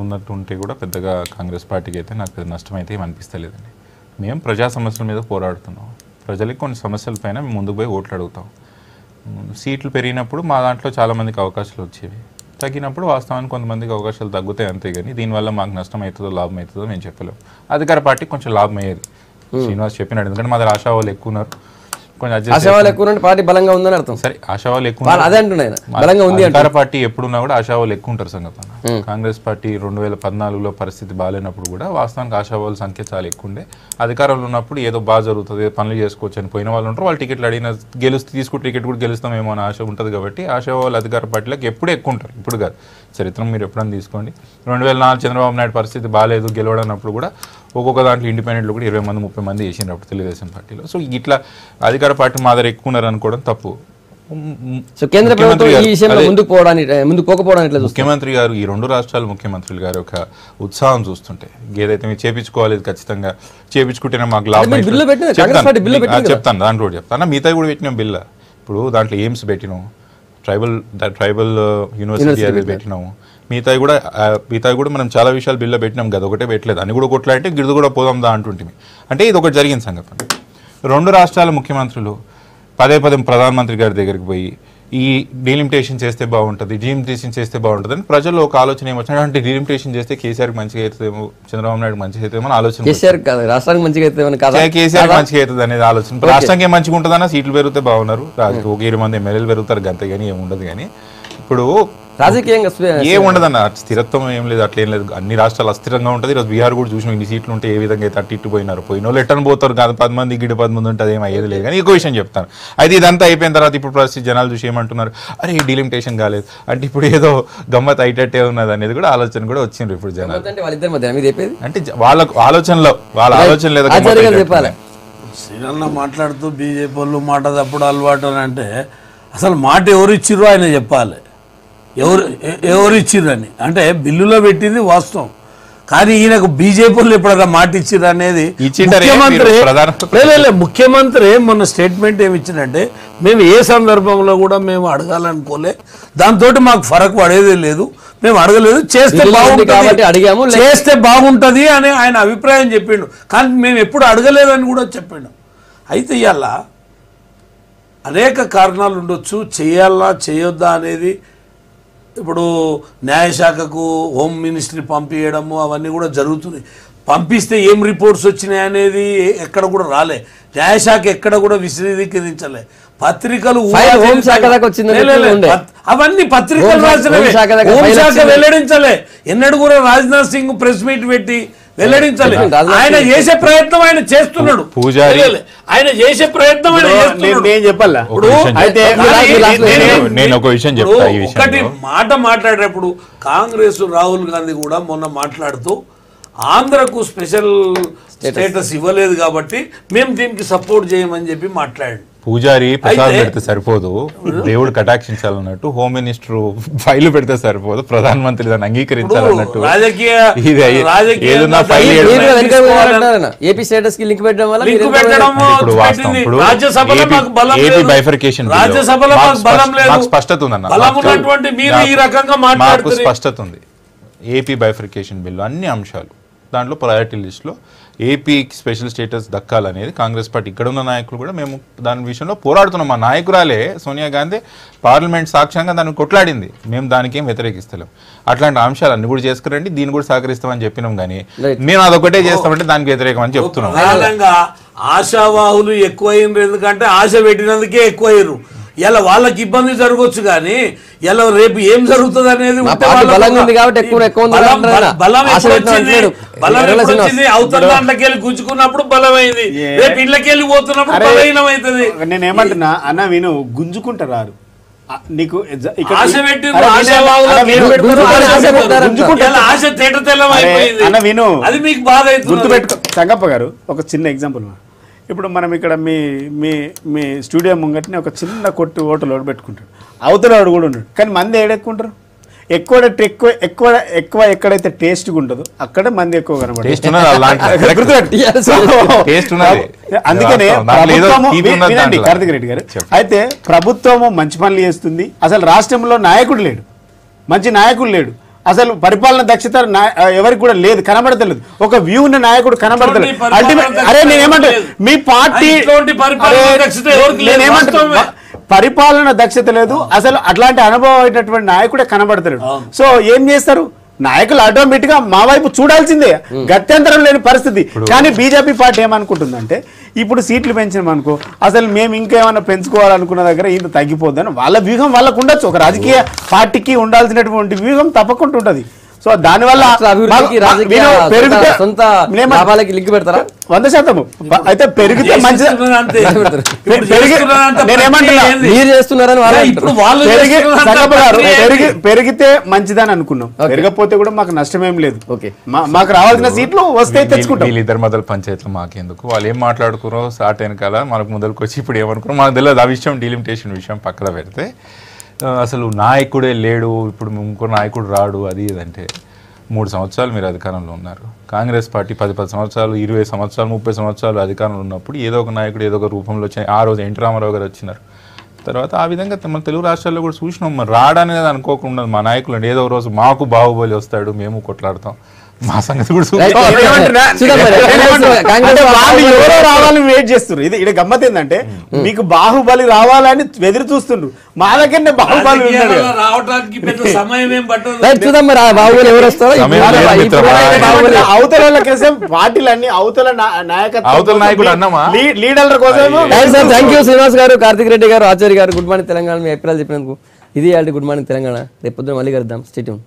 ఉన్నట్టు ఉంటే కూడా పెద్దగా కాంగ్రెస్ పార్టీకి అయితే నాకు పెద్ద నష్టం అయితే ఏం అనిపిస్తలేదండి. మేము ప్రజా సమస్యల మీద పోరాడుతున్నాం, ప్రజలకి కొన్ని సమస్యల పైన మేము ముందుకు పోయి ఓట్లు అడుగుతాం. సీట్లు పెరిగినప్పుడు మా దాంట్లో చాలామందికి అవకాశాలు వచ్చేవి, తగ్గినప్పుడు వాస్తవానికి కొంతమందికి అవకాశాలు తగ్గుతాయి అంతే. కానీ దీనివల్ల మాకు నష్టం అవుతుందో లాభం అవుతుందో మేము చెప్పలేము. అధికార పార్టీకి కొంచెం లాభం అయ్యేది, శ్రీనివాస్ చెప్పినాడు. ఎందుకంటే మా దగ్గర ఆశావాళ్ళు ఎక్కువ ఉన్నారు, కొంచెం ఆశావాళ్ళు ఎక్కువ పార్టీ బలంగా ఉందని అర్థం. సరే, ఆశావాళ్ళు ఎక్కువ అదే అంటున్నాయి, బలంగా ఉంది. అధికార పార్టీ ఎప్పుడున్నా కూడా ఆశావాళ్ళు ఎక్కువ ఉంటారు సంగతి. కాంగ్రెస్ పార్టీ 2014లో పరిస్థితి బాగాలేనప్పుడు కూడా వాస్తవానికి ఆశావాళ్ళ సంఖ్య చాలా ఎక్కువ ఉండే. అధికారంలో ఉన్నప్పుడు ఏదో బాగా జరుగుతుంది, పనులు చేసుకోవచ్చు అని పోయిన వాళ్ళు ఉంటారు. వాళ్ళు టికెట్లు అడిగిన తీసుకుని టికెట్ కూడా గెలుస్తామేమో అని ఆశ ఉంటుంది. కాబట్టి ఆశావాళ్ళు అధికార పార్టీలకు ఎప్పుడు ఎక్కువ ఉంటారు, ఇప్పుడు కాదు, చరిత్రం మీరు ఎప్పుడైనా తీసుకోండి. 2004 చంద్రబాబు నాయుడు పరిస్థితి బాగాలేదు, గెలవడన్నప్పుడు కూడా ఒక్కొక్క దాంట్లో ఇండిపెండెంట్లు కూడా 20 మంది 30 మంది వేసినారు అప్పుడు తెలుగుదేశం పార్టీలో. సో ఇట్లా అధికార పార్టీ మా దగ్గర ఎక్కువ ఉన్నారు అనుకోవడం తప్పు. సో కేంద్ర ప్రభుత్వం ఈ విషయంలో ముందుకు పోకపోవడానికి ముఖ్యమంత్రి గారు, ఈ 2 రాష్ట్రాల ముఖ్యమంత్రులు గారు ఒక ఉత్సాహం చూస్తుంటే, ఏదైతే మీరు చేపించుకోవాలి ఖచ్చితంగా చేపించుకుంటేనే మాకు లాభం చెప్తాను. దాంట్లో కూడా చెప్తాను, మిగతా కూడా పెట్టినాం బిల్లు. ఇప్పుడు దాంట్లో ఎయిమ్స్ పెట్టినాం, ట్రైబల్ యూనివర్సిటీ అది పెట్టినాము, మిగతాయి కూడా మనం చాలా విషయాలు బిల్లు పెట్టినాం కదా, ఒకటే పెట్టలేదు. అని కూడా కొట్లాంటే గిరిది కూడా పోదాందా అంటుంటే, అంటే ఇది ఒకటి జరిగిన సంగతి. 2 రాష్ట్రాల ముఖ్యమంత్రులు పదే ప్రధానమంత్రి గారి దగ్గరికి పోయి ఈ డీలిమిటేషన్ చేస్తే బాగుంటుంది, డీలిమిటేషన్ చేస్తే బాగుంటుంది అని ప్రజల్లో ఒక ఆలోచన ఏమొచ్చింది అంటే డీలిమిటేషన్ చేస్తే కేసీఆర్కి మంచిగా అవుతుందేమో, చంద్రబాబు నాయుడు మంచిగా అవుతుందేమో అని ఆలోచన కేసీఆర్ కాదు రాష్ట్రానికి మంచిగా అవుతుందని కాదా? కేసీఆర్ మంచిగా అవుతుంది అనేది ఆలోచన. రాష్ట్రానికి మంచిగా ఉంటుందన్న సీట్లు పెరిగితే బాగున్నారు, ఒక 20 మంది ఎమ్మెల్యేలు పెరుగుతారు గంతే, కానీ ఏమి ఉండదు. కానీ ఇప్పుడు రాజకీయంగా ఏం ఉండదన్న స్థిరత్వం ఏం లేదు, అట్లా ఏం లేదు. అన్ని రాష్ట్రాలు అస్థిరంగా ఉంటుంది. ఈరోజు బీహార్ కూడా చూసినాం, ఇన్ని సీట్లు ఉంటే ఏ విధంగా అయితే అట్టు పోయినారు. పోయిన వాళ్ళు ఎట్టని పోతారు కాదు, 10 మంది గిడి 10 మంది ఉంటుంది, ఏం అయ్యేది లేదు. కానీ ఇంకో విషయం చెప్తాను, అయితే ఇదంతా అయిపోయిన తర్వాత ఇప్పుడు పరిస్థితి జనాలు చూసి ఏమంటున్నారు, అరే ఈ డీలిమిటేషన్ కాలేదు అంటే ఇప్పుడు ఏదో గమ్మత్ అయ్యేటట్టే ఉన్నది అనేది కూడా ఆలోచన కూడా వచ్చిండ్రు ఇప్పుడు జనాలు. అంటే వాళ్ళిద్దరి మధ్య మీరు చెప్పేది అంటే వాళ్ళ ఆలోచన లేదా చెప్పాలి. శ్రీరన్న మాట్లాడుతూ బీజేపీ వాళ్ళు మాట తప్పుడు అలవాటు అని అంటే అసలు మాట ఎవరు ఇచ్చిర్రో ఆయన చెప్పాలి. ఎవరు ఇచ్చిర్రని అంటే బిల్లులో పెట్టింది వాస్తవం, కానీ ఈయనకు బీజేపీ వాళ్ళు ఎప్పుడైనా మాట ఇచ్చిర్రు అనేది ముఖ్యమంత్రి మొన్న స్టేట్మెంట్ ఏమి ఇచ్చిందంటే మేము ఏ సందర్భంలో కూడా మేము అడగాలనుకోలే, దాంతో మాకు ఫరక్ పడేదే లేదు, మేము అడగలేదు, చేస్తే బాగుంటుంది చేస్తే బాగుంటుంది అని ఆయన అభిప్రాయం చెప్పిండు. కానీ మేము ఎప్పుడు అడగలేదని కూడా చెప్పిండు. అయితే ఇవాళ అనేక కారణాలు ఉండొచ్చు, చేయాలా చేయొద్దా అనేది. ఇప్పుడు న్యాయశాఖకు హోమ్ మినిస్ట్రీ పంపించడము అవన్నీ కూడా జరుగుతున్నాయి. పంపిస్తే ఏం రిపోర్ట్స్ వచ్చినాయి అనేది ఎక్కడ కూడా రాలే, న్యాయశాఖ ఎక్కడ కూడా విశదీకరించలే. పత్రికలు అవన్నీ పత్రికలు రాసినవే, హోంశాఖ వెల్లడించలే. ఎన్నడూ కూడా రాజ్నాథ్ సింగ్ ప్రెస్ మీట్ పెట్టి వెల్లడించలే. ఆయన చేసే ప్రయత్నం ఆయన చేస్తున్నాడు, ఆయన చేసే ప్రయత్నం ఒకటి మాట మాట్లాడేటప్పుడు కాంగ్రెస్ రాహుల్ గాంధీ కూడా మొన్న మాట్లాడుతూ ఆంధ్రకు స్పెషల్ స్టేటస్ ఇవ్వలేదు కాబట్టి మేము దీనికి సపోర్ట్ చేయమని చెప్పి మాట్లాడాడు. పూజారి ప్రసాద్ పెడితే సరిపోదు, దేవుడు కటాక్షించాలన్నట్టు, హోమ్ మినిస్టర్ ఫైల్ పెడితే సరిపోదు, ప్రధానమంత్రి దాన్ని అంగీకరించాలన్నట్టు. స్పష్టత ఉందన్న, స్పష్టత ఉంది. ఏపీ బైఫర్కేషన్ బిల్లు అన్ని అంశాలు దాంట్లో ప్రయారిటీ లిస్ట్లో ఏపీకి స్పెషల్ స్టేటస్ దక్కాలనేది కాంగ్రెస్ పార్టీ ఇక్కడ ఉన్న నాయకులు కూడా మేము దాని విషయంలో పోరాడుతున్నాం. మా నాయకురాలే సోనియా గాంధీ పార్లమెంట్ సాక్ష్యంగా దాన్ని కొట్లాడింది, మేము దానికి ఏం వ్యతిరేకిస్తలేం. అట్లాంటి అంశాలు అన్ని కూడా చేసుకురండి, దీన్ని కూడా సహకరిస్తామని చెప్పినాం. కానీ మేము అదొకటే చేస్తామంటే దానికి వ్యతిరేకం అని చెప్తున్నాం. ఆశావాహులు ఎక్కువయ్యారు, ఎందుకంటే ఆశ పెట్టినందుకే ఎక్కువయ్యారు. ఇలా వాళ్ళకి ఇబ్బంది జరగవచ్చు, కానీ ఇలా రేపు ఏం జరుగుతుంది అనేది అవతల దాంట్లోకి వెళ్ళి గుంజుకున్నప్పుడు బలమైంది, రేపు ఇళ్ళకెళ్ళి పోతున్నప్పుడు బలహీనమైతుంది. నేనేమంటున్నా అన్న, విను, గుంజుకుంటారు నీకు అది మీకు బాధ గుర్తుపెట్టుకో. సంగప్ప గారు ఒక చిన్న ఎగ్జాంపుల్, ఇప్పుడు మనం ఇక్కడ మీ మీ మీ స్టూడియో ముంగట్ని ఒక చిన్న కొట్టు హోటల్ వాడు పెట్టుకుంటాడు, అవతల వాడు కూడా ఉంటాడు, కానీ మంది ఏడెక్కుంటారు ఎక్కువ ఎక్కువ ఎక్కువ ఎక్కడైతే టేస్ట్గా ఉంటుందో అక్కడ మంది ఎక్కువ కనబడతారు. అందుకనే కార్తిక్ రెడ్డి గారు, అయితే ప్రభుత్వము మంచి పనులు చేస్తుంది, అసలు రాష్ట్రంలో నాయకుడు లేడు, మంచి నాయకుడు లేడు, అసలు పరిపాలన దక్షత ఎవరికి కూడా లేదు, కనబడతలేదు. ఒక వ్యూ ఉన్న నాయకుడు కనబడతలేదు. అల్టిమేట్ అరే నేనేమంటా, మీ పార్టీ పరిపాలన దక్షత లేదు, అసలు అట్లాంటి అనుభవం అయినటువంటి నాయకుడే కనబడతాడు. సో ఏం చేస్తారు నాయకులు? ఆటోమేటిక్ గా మా వైపు చూడాల్సిందే, గత్యంతరం లేని పరిస్థితి. కానీ బీజేపీ పార్టీ ఏమనుకుంటుందంటే, ఇప్పుడు సీట్లు పెంచినామనుకో అసలు మేము ఇంకేమైనా పెంచుకోవాలనుకున్న దగ్గర ఇంత తగ్గిపోద్దని వాళ్ళ వ్యూహం వాళ్ళకు ఉండొచ్చు. ఒక రాజకీయ పార్టీకి ఉండాల్సినటువంటి వ్యూహం తప్పకుండా ఉంటుంది. సో దానివల్ల 100% అయితే పెరిగితే మంచిది. పెరిగితే మంచిదని అనుకున్నాం, పెరగకపోతే కూడా మాకు నష్టమేం లేదు. మాకు రావాల్సిన సీట్లు వస్తే తెచ్చుకుంటాం. వీళ్ళిద్దరు మొదలు పంచాయతీలు మాకెందుకు, వాళ్ళు ఏం మాట్లాడుకున్నారో స్టార్ట్ అయిన కదా మనకు మొదలుకు వచ్చి ఇప్పుడు ఏమనుకున్నాం మనకు తెలియదు. ఆ విషయం డీలిమిటేషన్ విషయం పక్కన పెడితే అసలు నాయకుడే లేడు, ఇప్పుడు ఇంకో నాయకుడు రాడు అది ఇదంటే 3 సంవత్సరాలు మీరు అధికారంలో ఉన్నారు. కాంగ్రెస్ పార్టీ 10 సంవత్సరాలు 20 సంవత్సరాలు 30 సంవత్సరాలు అధికారంలో ఉన్నప్పుడు ఏదో ఒక నాయకుడు ఏదో ఒక రూపంలో వచ్చాయి. ఆ రోజు ఎన్టీ రామారావు గారు వచ్చినారు. తర్వాత ఆ విధంగా మన తెలుగు రాష్ట్రాల్లో కూడా చూసినాం. మరి రాడనేది అనుకోకుండా మా నాయకులు ఏదో రోజు మాకు బాహుబలి వస్తాడు, మేము కొట్లాడతాం, మా సంగతి కూడా Right. చూద్దాం. చూద్దాం మరి. అంటే వాళ్ళు ఎవరో రావాలని వెయిట్ చేస్తున్నారు. ఇది ఇక్కడ గమ్మత్ ఏంటంటే మీకు బాహుబలి రావాలని ఎదురు చూస్తుండ్రు, మా దగ్గరనే బాహుబలి ఉన్నాడు. రాజకీయాలలో రావడానికి పెద్ద సమయం ఏం పట్టదు. Right, చూద్దాం మరి ఆ బాహుబలి ఎవరు వస్తారో సమయం ఇప్పుడు లేదు ఇప్పుడు మిత్రమా. బాహుబలి అవతల వాళ్ళ కోసం పార్టీలన్నీ అవతల నాయకత్వం అవతల నాయకుడు అన్నమా? లీడర్ల కోసం థ్యాంక్ యూ శ్రీనివాస్ గారు, కార్తిక్ రెడ్డి గారు, ఆచార్య గారు. Good morning Telangana. మీ అభిప్రాయాలు చెప్పినందుకు. ఇది గుడ్ మార్నింగ్ తెలంగాణ. రేపు పొద్దున మళ్ళీ కలుద్దాం. Stay tune.